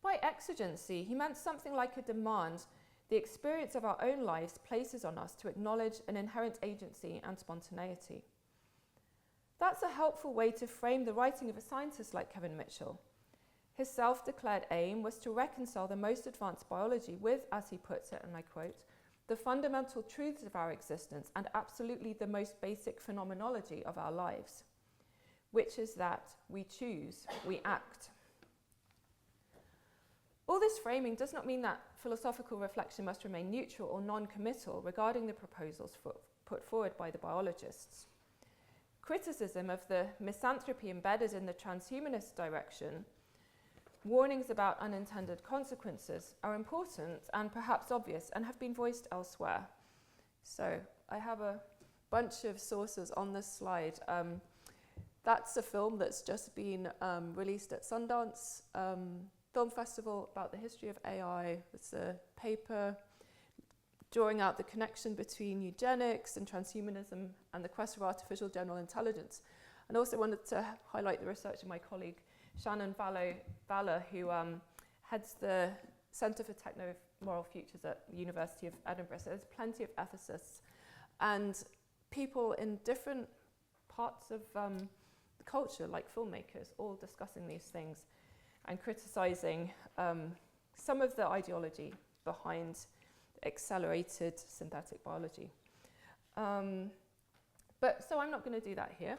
By exigency, he meant something like a demand the experience of our own lives places on us to acknowledge an inherent agency and spontaneity. That's a helpful way to frame the writing of a scientist like Kevin Mitchell. His self-declared aim was to reconcile the most advanced biology with, as he puts it, and I quote, the fundamental truths of our existence and absolutely the most basic phenomenology of our lives, which is that we choose, we act. All this framing does not mean that philosophical reflection must remain neutral or non-committal regarding the proposals put forward by the biologists. Criticism of the misanthropy embedded in the transhumanist direction, warnings about unintended consequences are important and perhaps obvious and have been voiced elsewhere. So I have a bunch of sources on this slide. That's a film that's just been released at Sundance Film Festival about the history of AI. It's a paper drawing out the connection between eugenics and transhumanism and the quest for artificial general intelligence. And also wanted to highlight the research of my colleague Shannon Valor, who heads the Centre for Techno-Moral Futures at the University of Edinburgh. So there's plenty of ethicists and people in different parts of the culture, like filmmakers, all discussing these things and criticising some of the ideology behind accelerated synthetic biology. So I'm not going to do that here.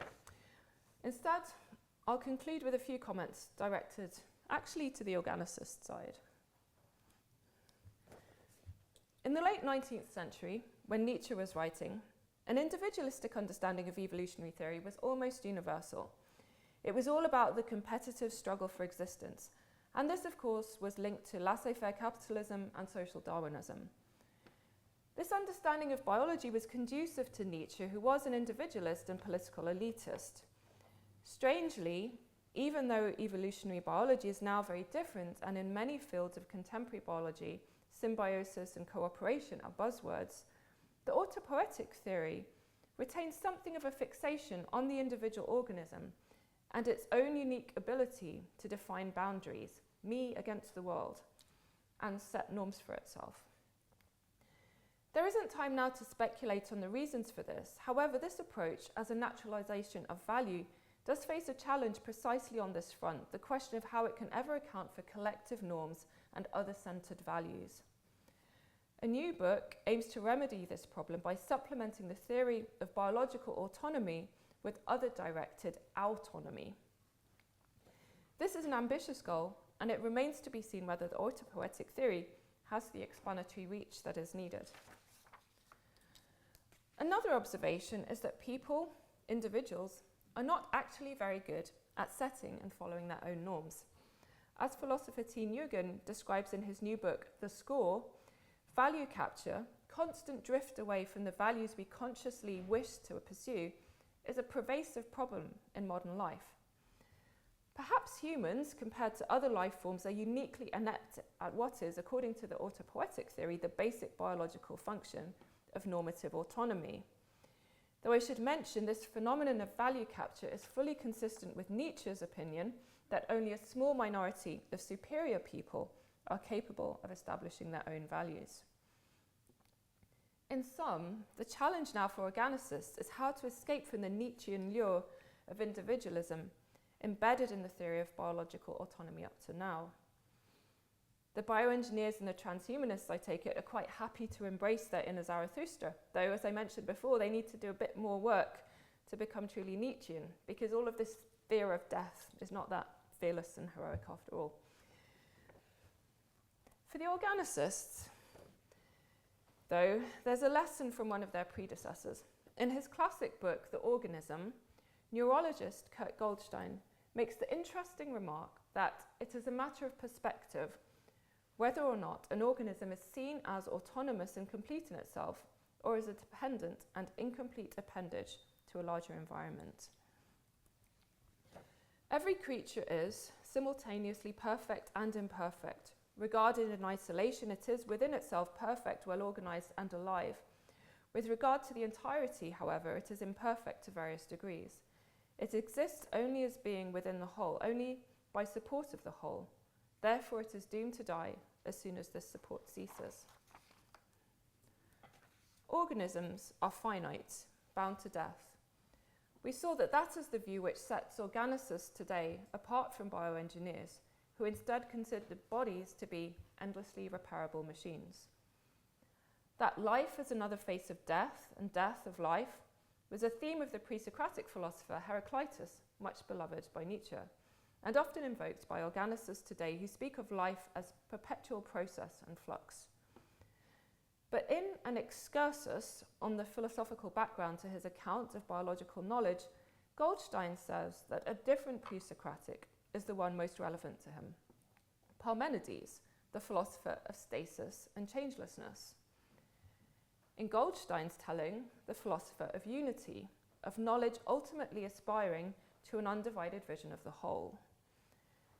Instead, I'll conclude with a few comments directed actually to the organicist side. In the late 19th century, when Nietzsche was writing, an individualistic understanding of evolutionary theory was almost universal. It was all about the competitive struggle for existence, and this, of course, was linked to laissez-faire capitalism and social Darwinism. This understanding of biology was conducive to Nietzsche, who was an individualist and political elitist. Strangely, even though evolutionary biology is now very different, and in many fields of contemporary biology, symbiosis and cooperation are buzzwords, the autopoietic theory retains something of a fixation on the individual organism and its own unique ability to define boundaries, me against the world, and set norms for itself. There isn't time now to speculate on the reasons for this. However, this approach, as a naturalization of value, does face a challenge precisely on this front, the question of how it can ever account for collective norms and other-centred values. A new book aims to remedy this problem by supplementing the theory of biological autonomy with other-directed autonomy. This is an ambitious goal, and it remains to be seen whether the autopoietic theory has the explanatory reach that is needed. Another observation is that people, individuals, are not actually very good at setting and following their own norms. As philosopher T. Nugent describes in his new book, The Score, value capture, constant drift away from the values we consciously wish to pursue, is a pervasive problem in modern life. Perhaps humans, compared to other life forms, are uniquely inept at what is, according to the autopoietic theory, the basic biological function of normative autonomy. Though I should mention this phenomenon of value capture is fully consistent with Nietzsche's opinion that only a small minority of superior people are capable of establishing their own values. In sum, the challenge now for organicists is how to escape from the Nietzschean lure of individualism embedded in the theory of biological autonomy up to now. The bioengineers and the transhumanists, I take it, are quite happy to embrace their inner Zarathustra, though, as I mentioned before, they need to do a bit more work to become truly Nietzschean, because all of this fear of death is not that fearless and heroic after all. For the organicists, though, there's a lesson from one of their predecessors. In his classic book, The Organism, neurologist Kurt Goldstein makes the interesting remark that it is a matter of perspective whether or not an organism is seen as autonomous and complete in itself, or as a dependent and incomplete appendage to a larger environment. Every creature is simultaneously perfect and imperfect, Regarded in isolation, it is within itself perfect, well-organized and alive. With regard to the entirety, however, it is imperfect to various degrees. It exists only as being within the whole, only by support of the whole. Therefore, it is doomed to die as soon as this support ceases. Organisms are finite, bound to death. We saw that that is the view which sets organicists today apart from bioengineers, who instead consider bodies to be endlessly repairable machines. That life is another face of death and death of life was a theme of the pre-Socratic philosopher Heraclitus, much beloved by Nietzsche, and often invoked by organicists today who speak of life as perpetual process and flux. But in an excursus on the philosophical background to his account of biological knowledge, Goldstein says that a different pre-Socratic is the one most relevant to him. Parmenides, the philosopher of stasis and changelessness. In Goldstein's telling, the philosopher of unity, of knowledge ultimately aspiring to an undivided vision of the whole.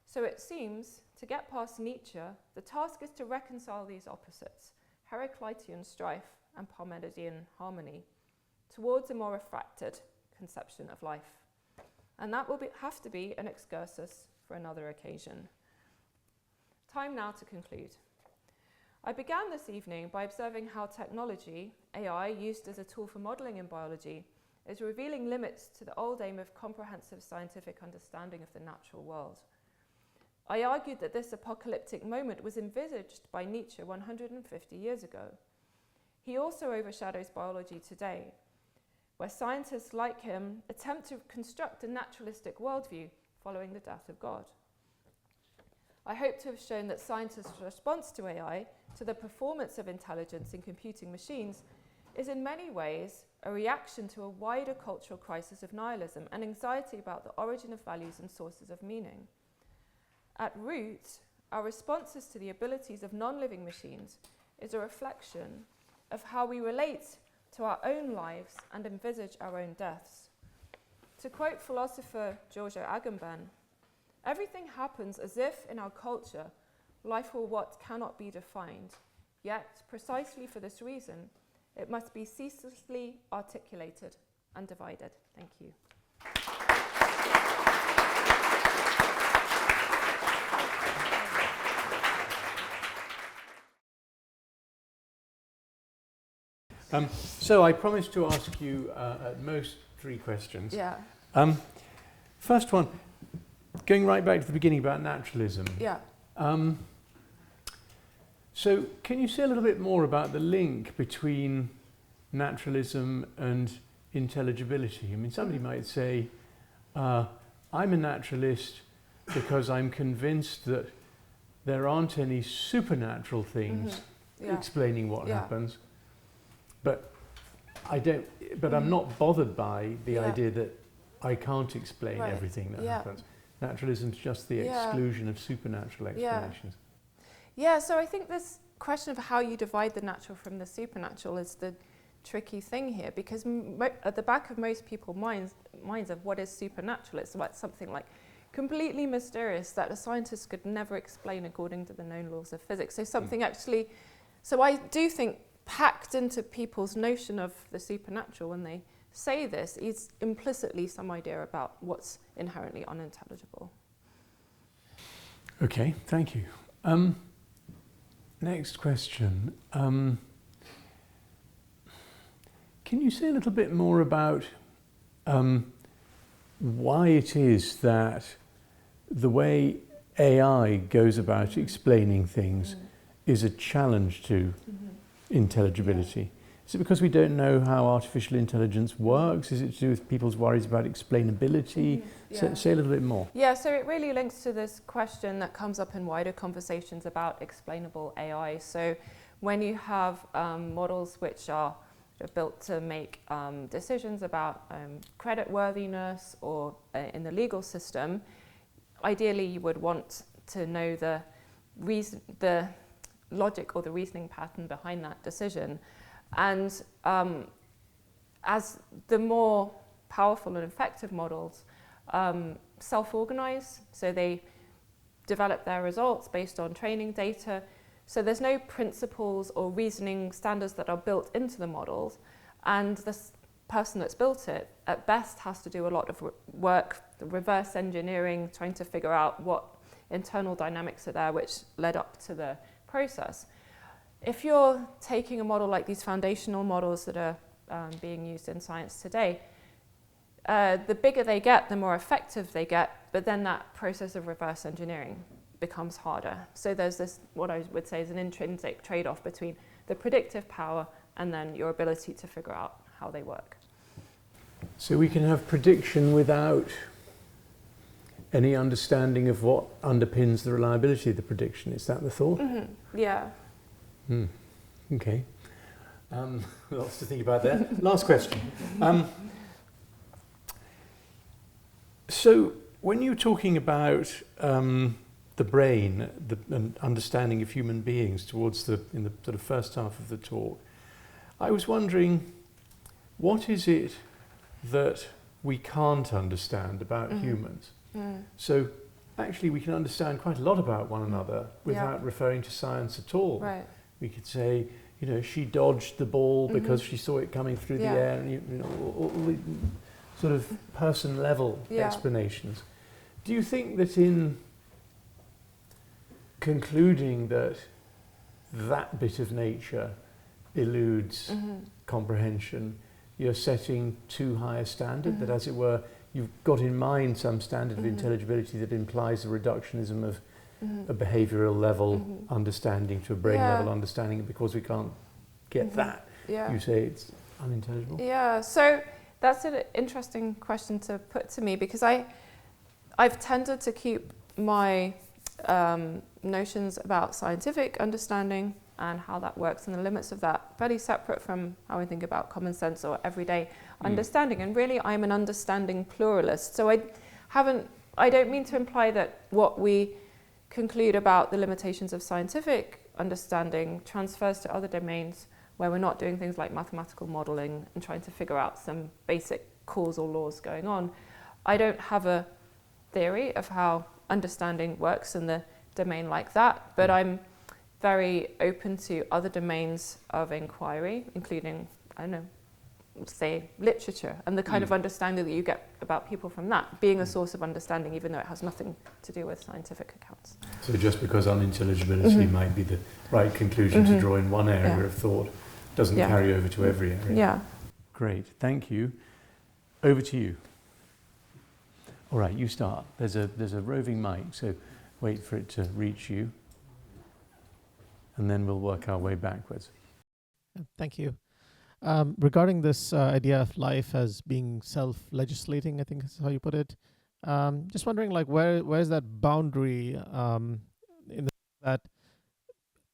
So it seems, to get past Nietzsche, the task is to reconcile these opposites, Heraclitean strife and Parmenidean harmony, towards a more refracted conception of life. And that will have to be an excursus for another occasion. Time now to conclude. I began this evening by observing how technology, AI, used as a tool for modelling in biology, is revealing limits to the old aim of comprehensive scientific understanding of the natural world. I argued that this apocalyptic moment was envisaged by Nietzsche 150 years ago. He also overshadows biology today, where scientists like him attempt to construct a naturalistic worldview following the death of God. I hope to have shown that scientists' response to AI, to the performance of intelligence in computing machines, is in many ways a reaction to a wider cultural crisis of nihilism and anxiety about the origin of values and sources of meaning. At root, our responses to the abilities of non-living machines is a reflection of how we relate to our own lives and envisage our own deaths. To quote philosopher Giorgio Agamben, everything happens as if, in our culture, life were what cannot be defined, yet, precisely for this reason, it must be ceaselessly articulated and divided. Thank you. So I promised to ask you at most 3 questions. Yeah. First one, going right back to the beginning about naturalism. Yeah. So can you say a little bit more about the link between naturalism and intelligibility? I mean, somebody might say, I'm a naturalist because I'm convinced that there aren't any supernatural things explaining what happens. But I'm not bothered by the idea that I can't explain everything that happens. Naturalism is just the exclusion of supernatural explanations. Yeah, so I think this question of how you divide the natural from the supernatural is the tricky thing here, because at the back of most people's minds of what is supernatural, it's about something like completely mysterious that a scientist could never explain according to the known laws of physics. So something actually, so I do think packed into people's notion of the supernatural when they say this is implicitly some idea about what's inherently unintelligible. Okay, thank you. Next question. Can you say a little bit more about why it is that the way AI goes about explaining things is a challenge to intelligibility? Is it because we don't know how artificial intelligence works? Is it to do with people's worries about explainability? Say a little bit more. Yeah, so it really links to this question that comes up in wider conversations about explainable AI. So when you have models which are built to make decisions about creditworthiness or in the legal system, ideally you would want to know the logic or the reasoning pattern behind that decision. And as the more powerful and effective models self-organize, so they develop their results based on training data. So there's no principles or reasoning standards that are built into the models, and this person that's built it at best has to do a lot of work, reverse engineering, trying to figure out what internal dynamics are there which led up to the process. If you're taking a model like these foundational models that are being used in science today, the bigger they get, the more effective they get, but then that process of reverse engineering becomes harder. So there's this, what I would say is an intrinsic trade-off between the predictive power and then your ability to figure out how they work. So we can have prediction without any understanding of what underpins the reliability of the prediction. Is that the thought? Mm-hmm. Yeah. Okay. Lots to think about there. Last question. So when you're talking about the brain and understanding of human beings in the sort of first half of the talk, I was wondering, what is it that we can't understand about humans? So actually we can understand quite a lot about one another without referring to science at all. Right. We could say, you know, she dodged the ball because she saw it coming through the air, and you know, all the sort of person level explanations. Do you think that in concluding that that bit of nature eludes comprehension, you're setting too high a standard, that as it were, you've got in mind some standard of intelligibility that implies a reductionism of a behavioural level understanding to a brain level understanding, and because we can't get that, you say it's unintelligible? Yeah, so that's an interesting question to put to me, because I've tended to keep my notions about scientific understanding and how that works and the limits of that fairly separate from how I think about common sense or everyday understanding. And really, I'm an understanding pluralist. So I don't mean to imply that what we conclude about the limitations of scientific understanding transfers to other domains where we're not doing things like mathematical modelling and trying to figure out some basic causal laws going on. I don't have a theory of how understanding works in the domain like that, but I'm very open to other domains of inquiry, including, I don't know, say literature, and the kind of understanding that you get about people from that being a source of understanding, even though it has nothing to do with scientific accounts. So just because unintelligibility might be the right conclusion to draw in one area of thought, doesn't carry over to every area. Yeah. Great, thank you. Over to you. All right, you start. There's a roving mic, so wait for it to reach you, and then we'll work our way backwards. Thank you. Regarding this idea of life as being self-legislating, I think is how you put it. Just wondering, like, where's that boundary in that,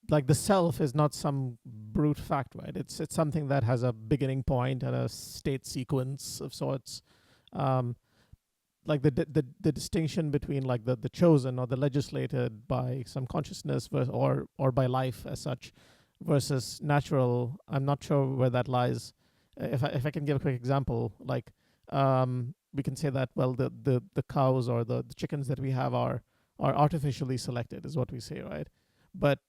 like, the self is not some brute fact, right? It's something that has a beginning point and a state sequence of sorts. Like the distinction between like the chosen or the legislated by some consciousness or by life as such versus natural, I'm not sure where that lies. If I can give a quick example, like we can say that, well, the cows or the chickens that we have are artificially selected, is what we say, right? But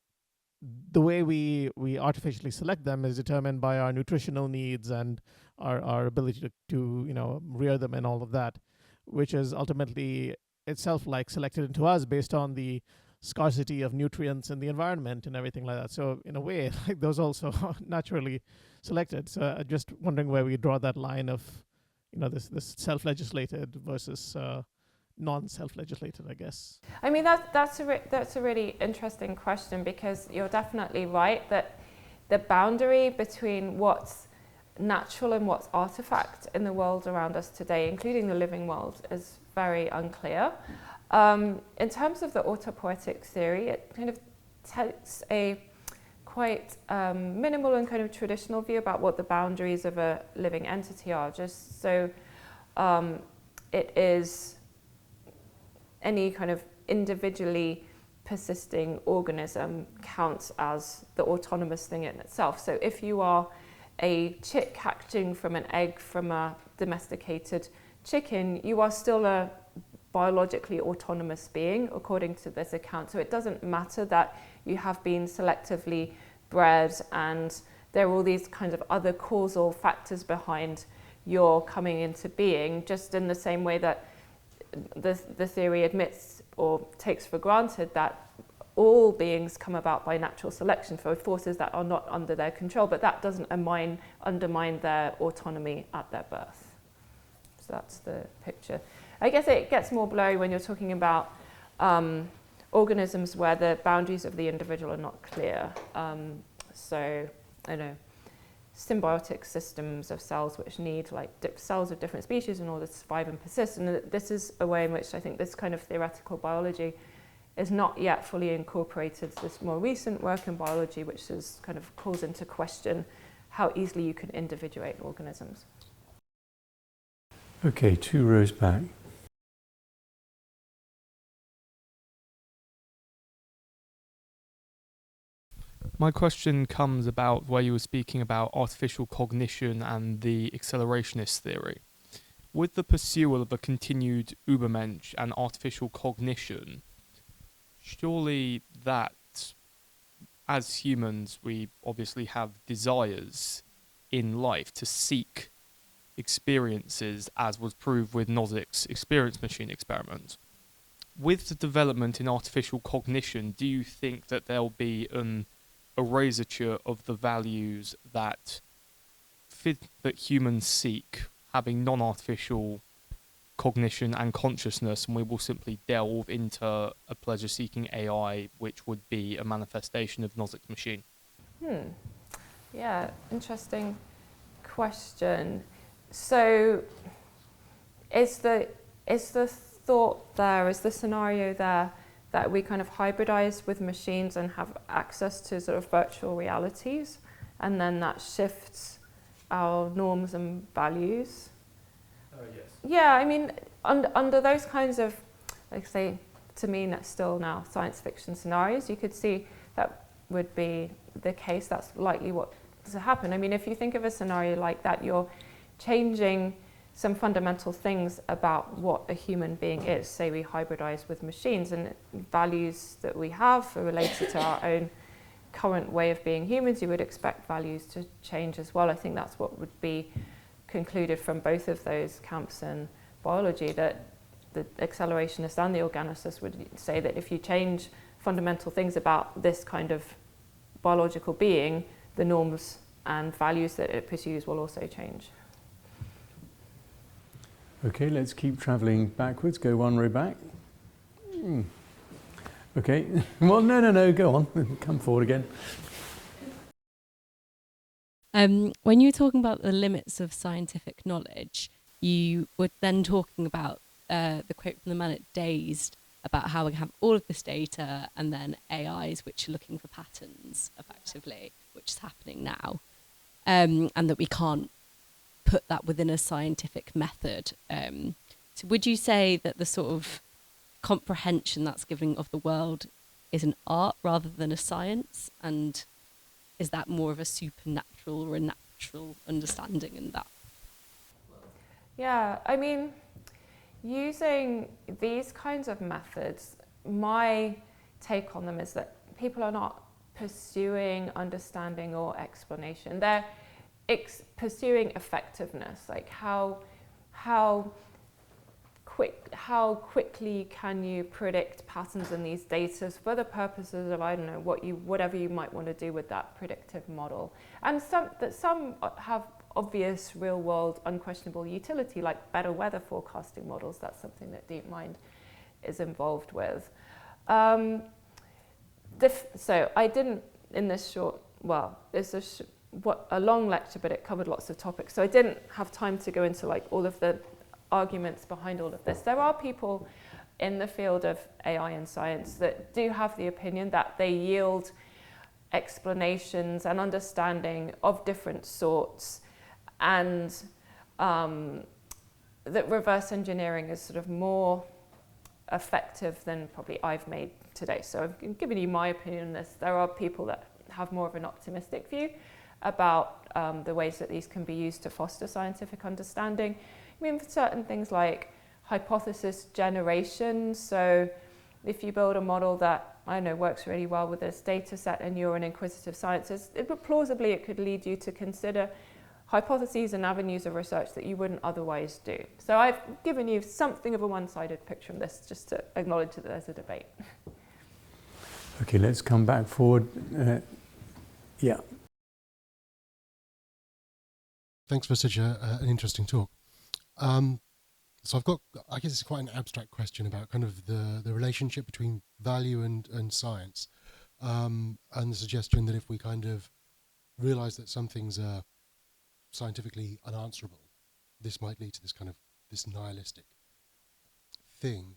the way we artificially select them is determined by our nutritional needs and our ability to rear them and all of that, which is ultimately itself like selected into us based on the scarcity of nutrients in the environment and everything like that. So in a way, like, those also are naturally selected. So just wondering where we draw that line of, this self-legislated versus non-self-legislated, I guess. I mean, that's a really interesting question, because you're definitely right that the boundary between what's natural and what's artifact in the world around us today, including the living world, is very unclear. In terms of the autopoietic theory, it kind of takes a quite minimal and kind of traditional view about what the boundaries of a living entity are. Just so it is any kind of individually persisting organism counts as the autonomous thing in itself. So if you are a chick hatching from an egg from a domesticated chicken, you are still a biologically autonomous being, according to this account. So it doesn't matter that you have been selectively bred and there are all these kinds of other causal factors behind your coming into being, just in the same way that the theory admits or takes for granted that all beings come about by natural selection for forces that are not under their control, but that doesn't undermine their autonomy at their birth. So that's the picture. I guess it gets more blurry when you're talking about organisms where the boundaries of the individual are not clear. So, I know, symbiotic systems of cells which need like cells of different species in order to survive and persist. And this is a way in which I think this kind of theoretical biology is not yet fully incorporated. This more recent work in biology which is kind of calls into question how easily you can individuate organisms. Okay, 2 rows back. My question comes about where you were speaking about artificial cognition and the accelerationist theory. With the pursuit of a continued Übermensch and artificial cognition, surely that, as humans, we obviously have desires in life to seek experiences, as was proved with Nozick's experience machine experiment. With the development in artificial cognition, do you think that there'll be an erasure of the values that humans seek, having non-artificial cognition and consciousness, and we will simply delve into a pleasure-seeking AI, which would be a manifestation of Nozick's machine? Yeah, interesting question. So, is the thought there, is the scenario there that we kind of hybridize with machines and have access to sort of virtual realities, and then that shifts our norms and values? Yes. Yeah, I mean, under those kinds of, like say, to me, that's still now science fiction scenarios, you could see that would be the case. That's likely what to happen. I mean, if you think of a scenario like that, you're changing some fundamental things about what a human being is. Say we hybridize with machines, and values that we have are related to our own current way of being humans. You would expect values to change as well. I think that's what would be concluded from both of those camps in biology, that the accelerationists and the organicists would say that if you change fundamental things about this kind of biological being, the norms and values that it pursues will also change. Okay, let's keep travelling backwards. Go 1 row back. Okay, well, no, go on. Come forward again. When you were talking about the limits of scientific knowledge, you were then talking about the quote from the man at Dazed about how we have all of this data and then AIs which are looking for patterns effectively, which is happening now, and that we can't put that within a scientific method. So would you say that the sort of comprehension that's giving of the world is an art rather than a science? And is that more of a supernatural or a natural understanding in that? Yeah, I mean, using these kinds of methods, my take on them is that people are not pursuing understanding or explanation. They're pursuing effectiveness, like how quickly can you predict patterns in these data for the purposes of, I don't know, whatever you might want to do with that predictive model. And some have obvious real-world unquestionable utility, like better weather forecasting models. That's something that DeepMind is involved with. So I didn't, in this short, well, it's a long lecture, but it covered lots of topics. So I didn't have time to go into like all of the arguments behind all of this. There are people in the field of AI and science that do have the opinion that they yield explanations and understanding of different sorts, and that reverse engineering is sort of more effective than probably I've made today. So I've given you my opinion on this. There are people that have more of an optimistic view about the ways that these can be used to foster scientific understanding. I mean, for certain things like hypothesis generation. So if you build a model that, I don't know, works really well with this data set and you're an inquisitive scientist, plausibly it could lead you to consider hypotheses and avenues of research that you wouldn't otherwise do. So I've given you something of a one-sided picture of this, just to acknowledge that there's a debate. Okay, let's come back forward. Yeah. Thanks for such an interesting talk. So I've got, I guess it's quite an abstract question about kind of the relationship between value and science, and the suggestion that if we kind of realize that some things are scientifically unanswerable, this might lead to this kind of, this nihilistic thing.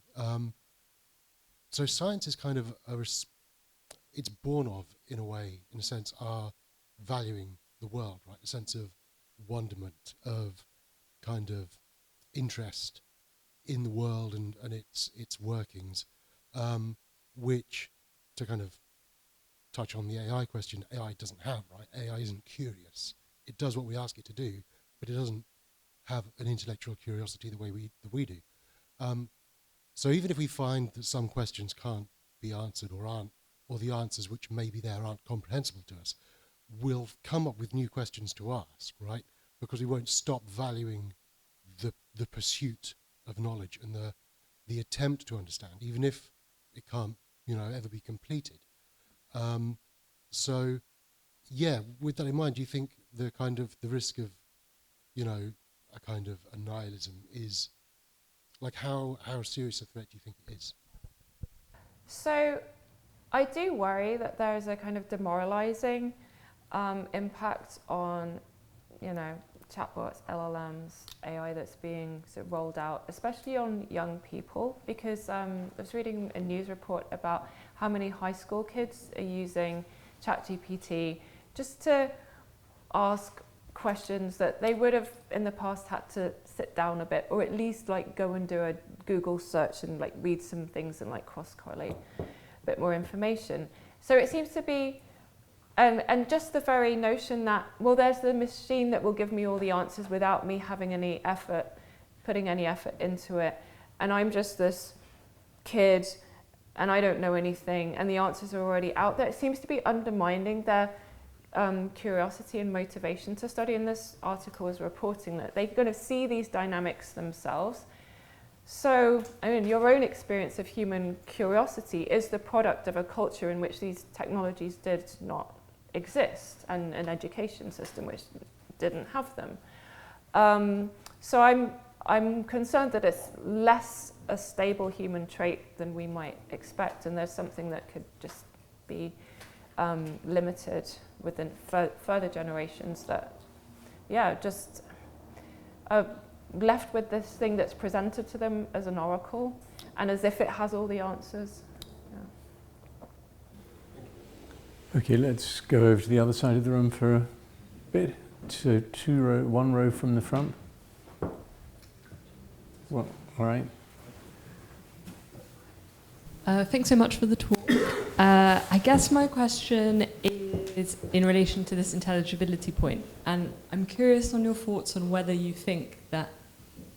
So science is kind of, it's born of, in a way, in a sense, our valuing the world, right? A sense of wonderment, of kind of interest in the world and its workings, which, to kind of touch on the AI question, AI doesn't have, right? AI isn't curious. It does what we ask it to do, but it doesn't have an intellectual curiosity the way we do. So even if we find that some questions can't be answered or the answers which may be there aren't comprehensible to us, we'll come up with new questions to ask, right? Because we won't stop valuing the pursuit of knowledge and the attempt to understand, even if it can't, ever be completed. So, yeah, with that in mind, do you think the risk of, a kind of a nihilism is, like, how serious a threat do you think it is? So I do worry that there's a kind of demoralizing impact on, chatbots, LLMs, AI that's being sort of rolled out, especially on young people, because I was reading a news report about how many high school kids are using ChatGPT just to ask questions that they would have in the past had to sit down a bit, or at least like go and do a Google search and like read some things and like cross-correlate a bit more information. So it seems to be, and just the very notion that, well, there's the machine that will give me all the answers without me having any effort, putting any effort into it, and I'm just this kid and I don't know anything and the answers are already out there. It seems to be undermining their curiosity and motivation to study, and this article is reporting that they're going to see these dynamics themselves. So, your own experience of human curiosity is the product of a culture in which these technologies did not exist, and an education system which didn't have them. So I'm concerned that it's less a stable human trait than we might expect, and there's something that could just be limited within further generations that, just are left with this thing that's presented to them as an oracle and as if it has all the answers. Okay, let's go over to the other side of the room for a bit. So one row from the front. Well, all right. Thanks so much for the talk. I guess my question is in relation to this intelligibility point, and I'm curious on your thoughts on whether you think that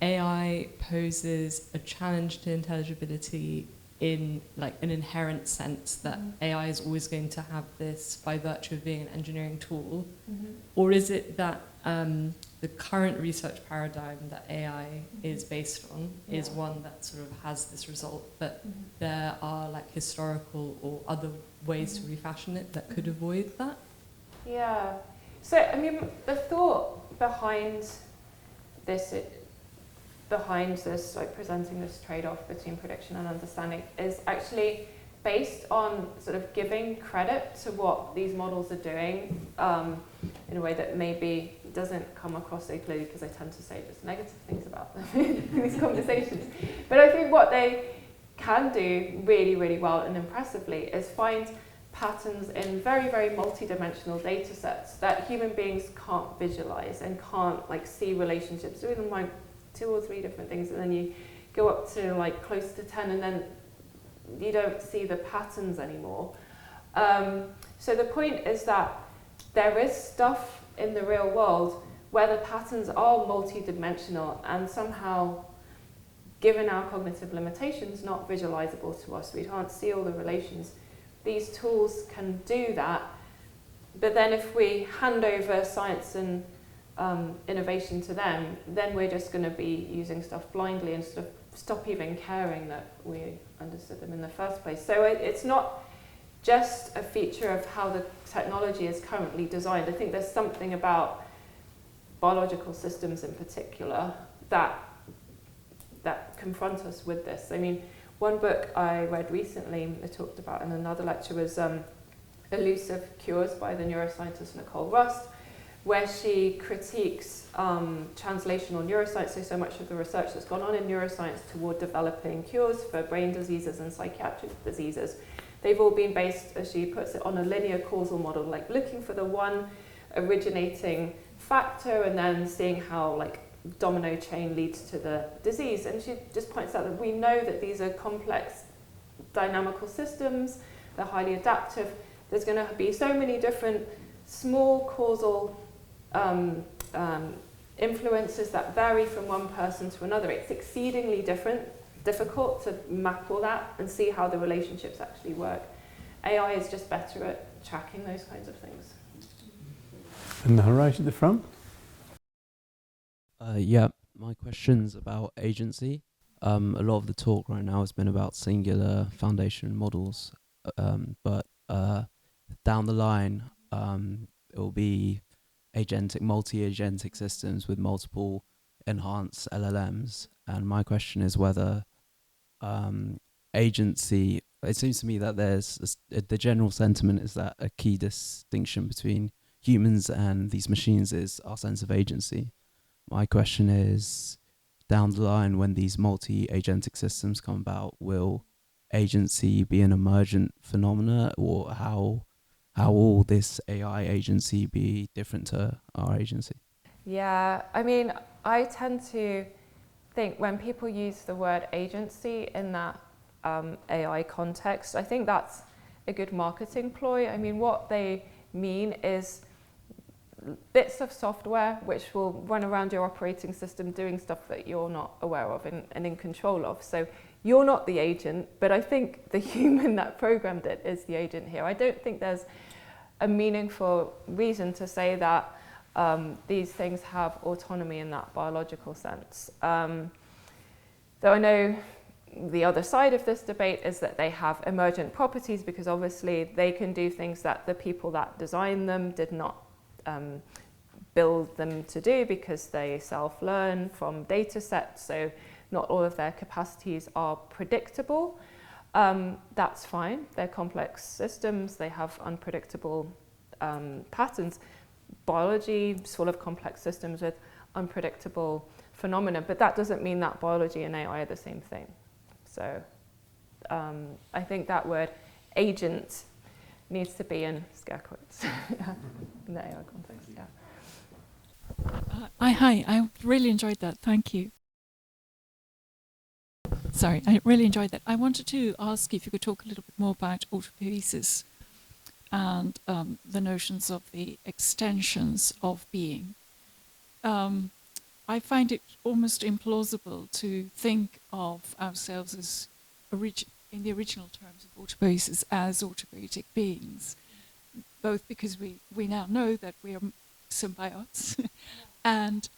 AI poses a challenge to intelligibility in like an inherent sense, that AI is always going to have this by virtue of being an engineering tool, or is it that the current research paradigm that AI is based on is one that sort of has this result, but there are like historical or other ways to refashion it that could avoid that? Yeah. So, the thought behind this, like presenting this trade-off between prediction and understanding, is actually based on sort of giving credit to what these models are doing in a way that maybe doesn't come across so clearly, because I tend to say just negative things about them in these conversations. But I think what they can do really, really well and impressively is find patterns in very, very multi-dimensional data sets that human beings can't visualize and can't like see relationships within like 2 or 3 different things, and then you go up to like close to 10 and then you don't see the patterns anymore. So the point is that there is stuff in the real world where the patterns are multi-dimensional and somehow given our cognitive limitations, not visualizable to us. We can't see all the relations. These tools can do that, but then if we hand over science and innovation to them, then we're just going to be using stuff blindly and sort of stop even caring that we understood them in the first place. So it's not just a feature of how the technology is currently designed. I think there's something about biological systems in particular that confront us with this. I mean, one book I read recently, I talked about in another lecture, was Elusive Cures by the neuroscientist Nicole Rust, where she critiques translational neuroscience, so much of the research that's gone on in neuroscience toward developing cures for brain diseases and psychiatric diseases. They've all been based, as she puts it, on a linear causal model, like looking for the one originating factor and then seeing how like domino chain leads to the disease. And she just points out that we know that these are complex dynamical systems, they're highly adaptive. There's going to be so many different small causal influences that vary from one person to another. It's exceedingly difficult to map all that and see how the relationships actually work. AI is just better at tracking those kinds of things. And now right at the front. Yeah, my question's about agency. A lot of the talk right now has been about singular foundation models, but down the line, it will be multi-agentic systems with multiple enhanced LLMs. And my question is whether agency, it seems to me that the general sentiment is that a key distinction between humans and these machines is our sense of agency. My question is, down the line, when these multi-agentic systems come about, will agency be an emergent phenomena, or how will this AI agency be different to our agency? Yeah, I mean, I tend to think when people use the word agency in that AI context, I think that's a good marketing ploy. I mean, what they mean is bits of software which will run around your operating system doing stuff that you're not aware of and in control of. So you're not the agent, but I think the human that programmed it is the agent here. I don't think there's a meaningful reason to say that these things have autonomy in that biological sense. Though I know the other side of this debate is that they have emergent properties, because obviously they can do things that the people that designed them did not build them to do, because they self-learn from data sets, so not all of their capacities are predictable. That's fine. They're complex systems. They have unpredictable patterns. Biology is full of complex systems with unpredictable phenomena, but that doesn't mean that biology and AI are the same thing. So I think that word agent needs to be in scare quotes in the AI context. Yeah. Hi, I really enjoyed that. Thank you. Sorry, I really enjoyed that. I wanted to ask if you could talk a little bit more about autopoiesis and the notions of the extensions of being. I find it almost implausible to think of ourselves as, in the original terms of autopoiesis, as autopoietic beings, both because we now know that we are symbiotes and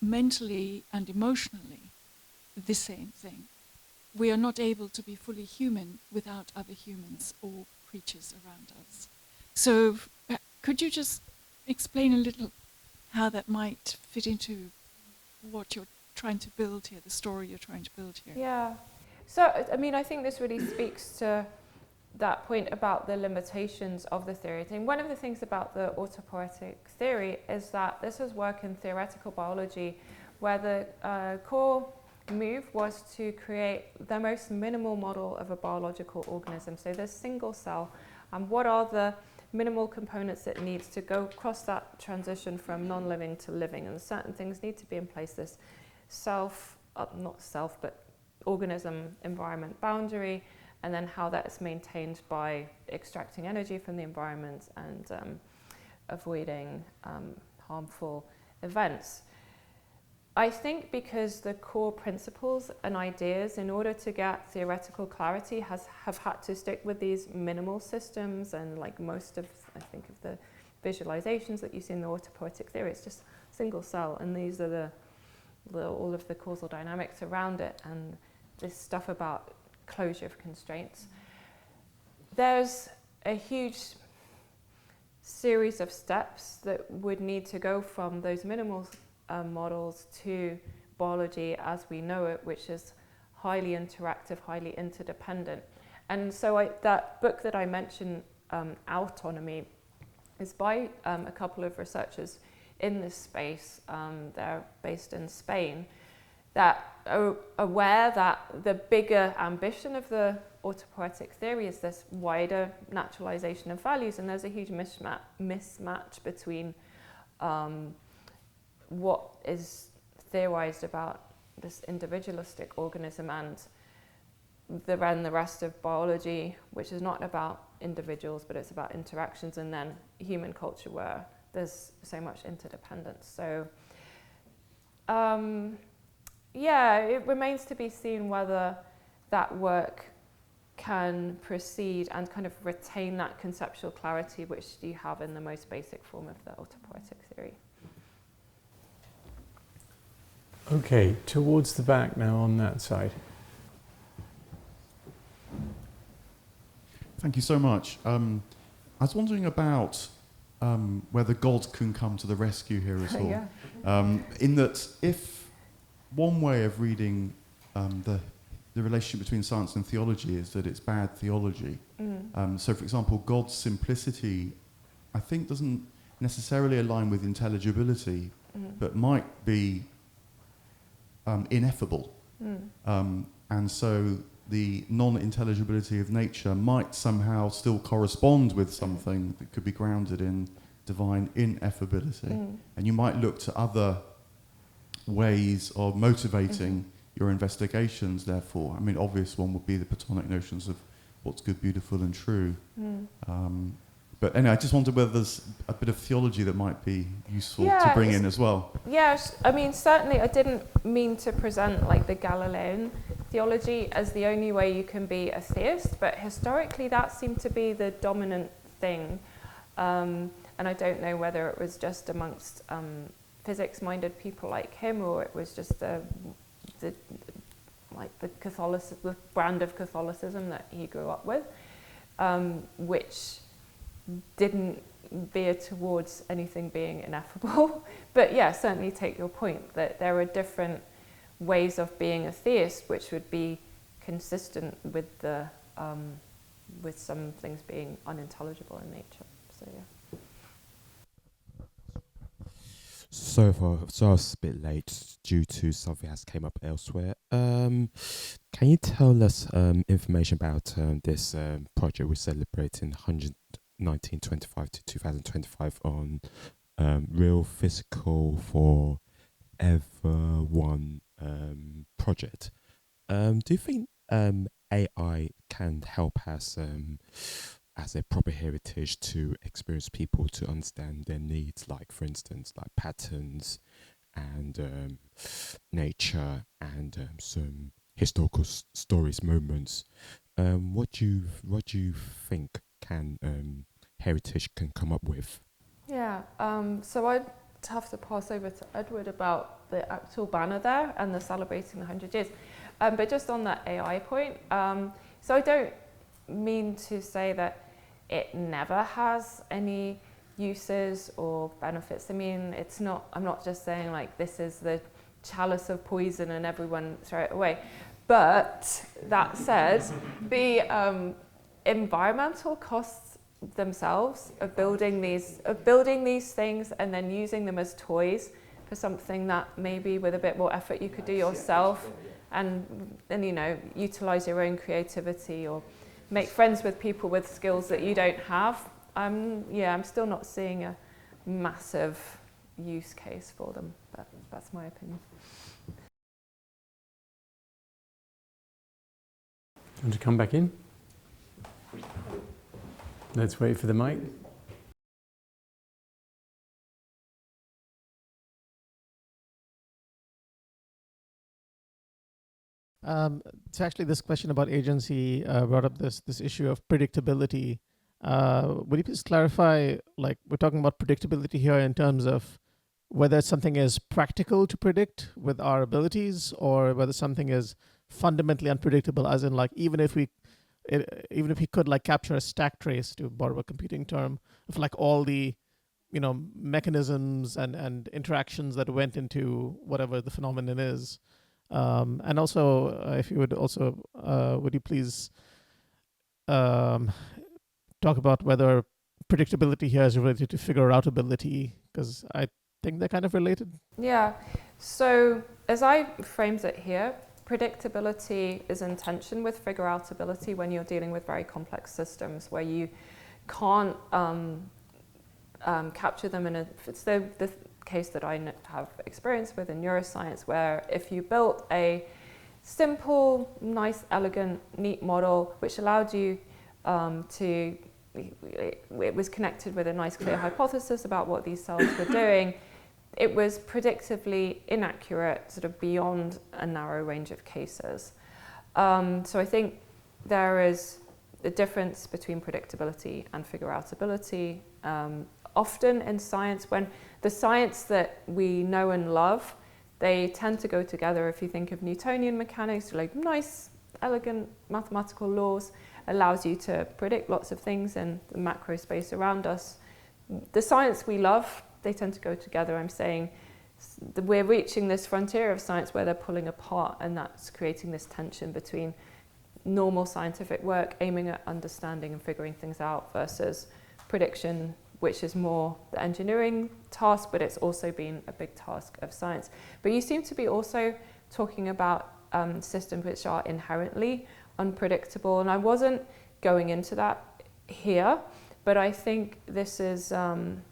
mentally and emotionally the same thing. We are not able to be fully human without other humans or creatures around us. So could you just explain a little how that might fit into what you're trying to build here, the story you're trying to build here? Yeah. So, I mean, I think this really speaks to that point about the limitations of the theory. I think one of the things about the autopoietic theory is that this is work in theoretical biology where the core move was to create the most minimal model of a biological organism. So this single cell, and what are the minimal components it needs to go across that transition from non-living to living, and certain things need to be in place. This but organism environment boundary, and then how that is maintained by extracting energy from the environment and avoiding harmful events. I think because the core principles and ideas, in order to get theoretical clarity, have had to stick with these minimal systems, and like most of, I think, of the visualizations that you see in the autopoietic theory, it's just single cell, and these are all of the causal dynamics around it, and this stuff about closure of constraints. There's a huge series of steps that would need to go from those minimal models to biology as we know it, which is highly interactive, highly interdependent. And so that book that I mentioned, Autonomy, is by a couple of researchers in this space. They're based in Spain, that are aware that the bigger ambition of the autopoietic theory is this wider naturalization of values, and there's a huge mismatch between what is theorized about this individualistic organism and the rest of biology, which is not about individuals, but it's about interactions, and then human culture where there's so much interdependence. So yeah, it remains to be seen whether that work can proceed and kind of retain that conceptual clarity which you have in the most basic form of the autopoietic theory. Okay, towards the back now on that side. Thank you so much. I was wondering about whether God can come to the rescue here at all. Yeah. In that, if one way of reading the relationship between science and theology is that it's bad theology. So, for example, God's simplicity, I think, doesn't necessarily align with intelligibility, but might be ineffable. And so the non-intelligibility of nature might somehow still correspond with something that could be grounded in divine ineffability. And you might look to other ways of motivating your investigations, therefore. I mean, obvious one would be the Platonic notions of what's good, beautiful, and true. But anyway, I just wondered whether there's a bit of theology that might be useful to bring in as well. Yes, I mean, certainly I didn't mean to present like the Galilean theology as the only way you can be a theist, but historically that seemed to be the dominant thing. And I don't know whether it was just amongst physics-minded people like him, or it was just the brand of Catholicism that he grew up with, which didn't veer towards anything being ineffable. But yeah, certainly take your point that there are different ways of being a theist which would be consistent with the with some things being unintelligible in nature. So yeah. So I was a bit late due to something that came up elsewhere. Can you tell us information about this project we're celebrating 1925 to 2025 on Real Physical for Everyone project? Do you think AI can help us as a proper heritage to experience people to understand their needs, like for instance like patterns and nature and some historical stories, moments? What do you think heritage can come up with? Yeah, so I'd have to pass over to Edward about the actual banner there and the celebrating the 100 years. But just on that AI point, so I don't mean to say that it never has any uses or benefits. I mean, it's not, I'm not just saying like this is the chalice of poison and everyone throw it away. But that said, the environmental costs themselves of building these things and then using them as toys for something that maybe with a bit more effort you could do yourself, and then, you know, utilize your own creativity or make friends with people with skills that you don't have. I'm still not seeing a massive use case for them, but that's my opinion. Want to come back in? Let's wait for the mic. So actually, this question about agency brought up this issue of predictability. Would you please clarify, like, we're talking about predictability here in terms of whether something is practical to predict with our abilities, or whether something is fundamentally unpredictable, as in, like, even if we could, like, capture a stack trace, to borrow a computing term, of like all the mechanisms and interactions that went into whatever the phenomenon is. And also, if you would also, would you please talk about whether predictability here is related to figure-outability, because I think they're kind of related. Yeah, so as I framed it here, predictability is in tension with figure-outability when you're dealing with very complex systems where you can't capture them in a... It's the case that I have experience with in neuroscience, where if you built a simple, nice, elegant, neat model which allowed you it was connected with a nice, clear hypothesis about what these cells were doing, it was predictively inaccurate, sort of beyond a narrow range of cases. So I think there is a difference between predictability and figure-outability. Often in science, when the science that we know and love, they tend to go together. If you think of Newtonian mechanics, like nice, elegant mathematical laws, allows you to predict lots of things in the macro space around us. The science we love, they tend to go together. I'm saying that we're reaching this frontier of science where they're pulling apart, and that's creating this tension between normal scientific work aiming at understanding and figuring things out versus prediction, which is more the engineering task, but it's also been a big task of science. But you seem to be also talking about systems which are inherently unpredictable, and I wasn't going into that here, but I think this is an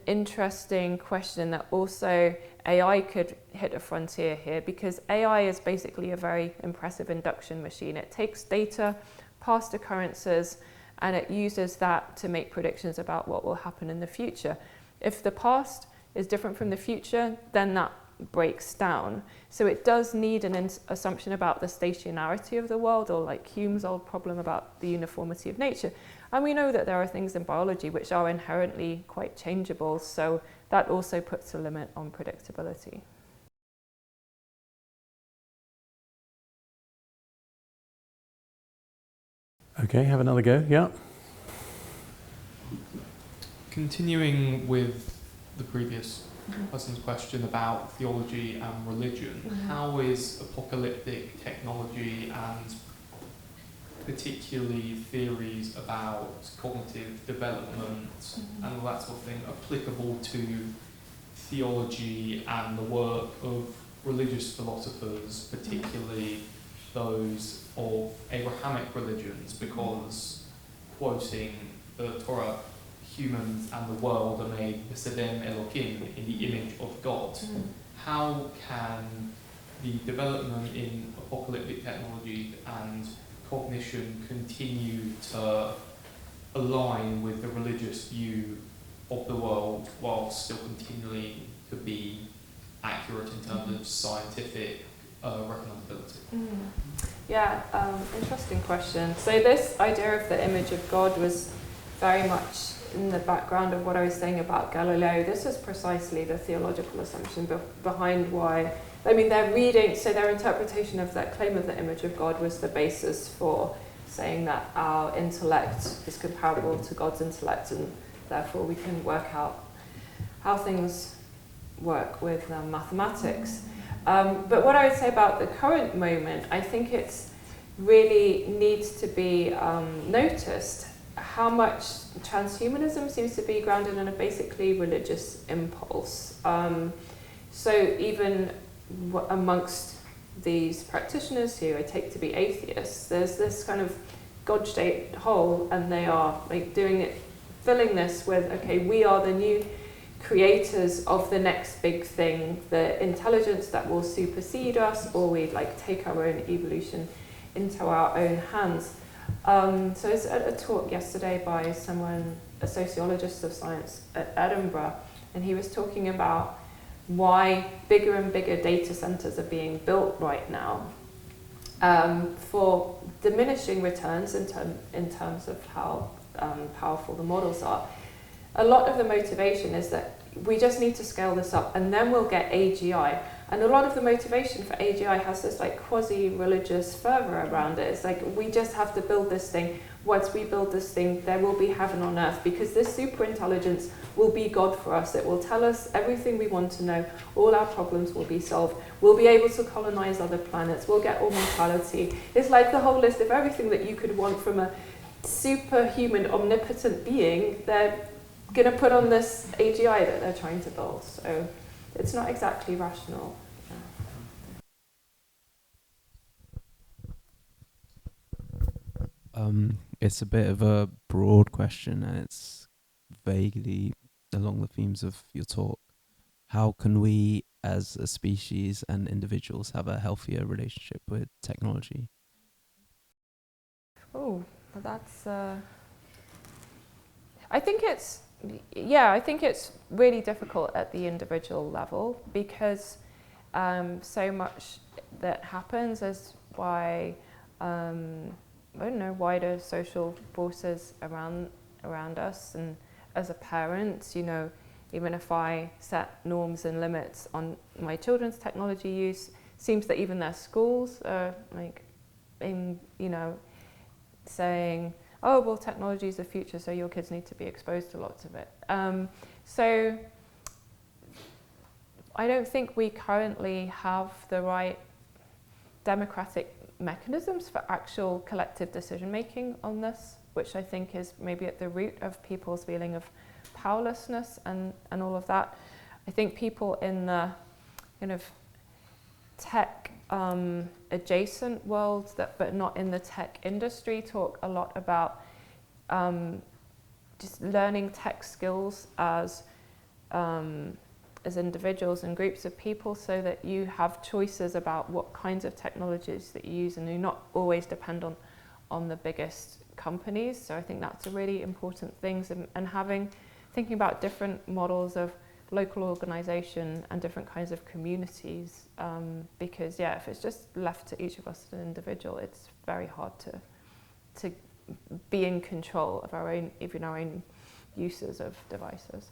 interesting question that also AI could hit a frontier here, because AI is basically a very impressive induction machine. It takes data, past occurrences, and it uses that to make predictions about what will happen in the future. If the past is different from the future, then that breaks down. So it does need an assumption about the stationarity of the world, or like Hume's old problem about the uniformity of nature. And we know that there are things in biology which are inherently quite changeable, so that also puts a limit on predictability. Okay, have another go, yeah. Continuing with the previous person's question about theology and religion, how is apocalyptic technology and particularly theories about cognitive development and all that sort of thing applicable to theology and the work of religious philosophers, particularly those of Abrahamic religions? Because, quoting the Torah, humans and the world are made b'tselem Elokim, in the image of God. How can the development in apocalyptic technology and cognition continue to align with the religious view of the world while still continuing to be accurate in terms of scientific recognisability? Yeah, interesting question. So this idea of the image of God was very much in the background of what I was saying about Galileo. This is precisely the theological assumption behind why, I mean, their interpretation of that claim of the image of God was the basis for saying that our intellect is comparable to God's intellect, and therefore we can work out how things work with mathematics. But what I would say about the current moment, I think it's really needs to be noticed how much transhumanism seems to be grounded in a basically religious impulse. So even amongst these practitioners who I take to be atheists, there's this kind of God-shaped hole, and they are like filling this with, okay, we are the new creators of the next big thing, the intelligence that will supersede us, or we like take our own evolution into our own hands. So I was at a talk yesterday by someone, a sociologist of science at Edinburgh, and he was talking about why bigger and bigger data centers are being built right now for diminishing returns in terms of how powerful the models are. A lot of the motivation is that we just need to scale this up and then we'll get AGI. And a lot of the motivation for AGI has this like quasi-religious fervor around it. It's like, we just have to build this thing. Once we build this thing, there will be heaven on earth, because this super intelligence will be God for us. It will tell us everything we want to know. All our problems will be solved. We'll be able to colonize other planets. We'll get immortality. It's like the whole list of everything that you could want from a superhuman, omnipotent being. They're going to put on this AGI that they're trying to build. So it's not exactly rational. It's a bit of a broad question, and it's vaguely along the themes of your talk. How can we, as a species and individuals, have a healthier relationship with technology? Oh, well, that's... I think it's really difficult at the individual level, because so much that happens is why I don't know, wider social forces around us. And as a parent, you know, even if I set norms and limits on my children's technology use, seems that even their schools are like, saying, oh, well, technology is the future, so your kids need to be exposed to lots of it. So I don't think we currently have the right democratic mechanisms for actual collective decision making on this, which I think is maybe at the root of people's feeling of powerlessness and all of that. I think people in the kind of tech adjacent world, but not in the tech industry, talk a lot about just learning tech skills as individuals and groups of people, so that you have choices about what kinds of technologies that you use, and you not always depend on the biggest companies. So I think that's a really important thing, and thinking about different models of local organisation and different kinds of communities, because if it's just left to each of us as an individual, it's very hard to be in control of our own uses of devices.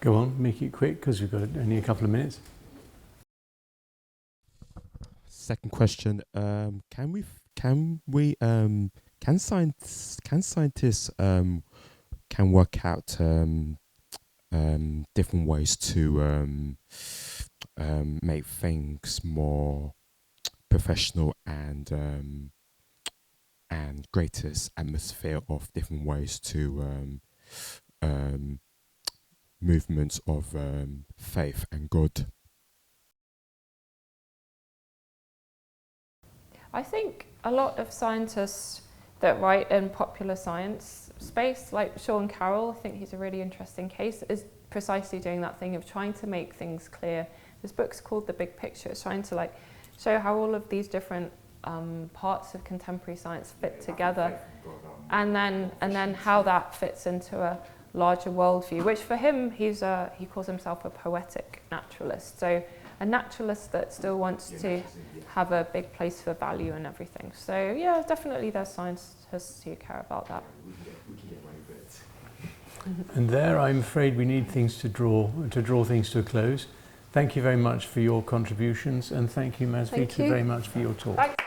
Go on, make it quick, because we've got only a couple of minutes. Second question: Can scientists can work out different ways to make things more professional and greater atmosphere of different ways to movements of faith and God? I think a lot of scientists that write in popular science space, like Sean Carroll, I think he's a really interesting case, is precisely doing that thing of trying to make things clear. This book's called The Big Picture. It's trying to show how all of these different parts of contemporary science fit together, and then how that fits into a larger worldview, which for him, he calls himself a poetic naturalist. So a naturalist that still wants to have a big place for value and everything. So yeah, definitely there's scientists who care about that. And there, I'm afraid we need things to draw things to a close. Thank you very much for your contributions, and thank you, Mazviita, very much for your talk. Thanks.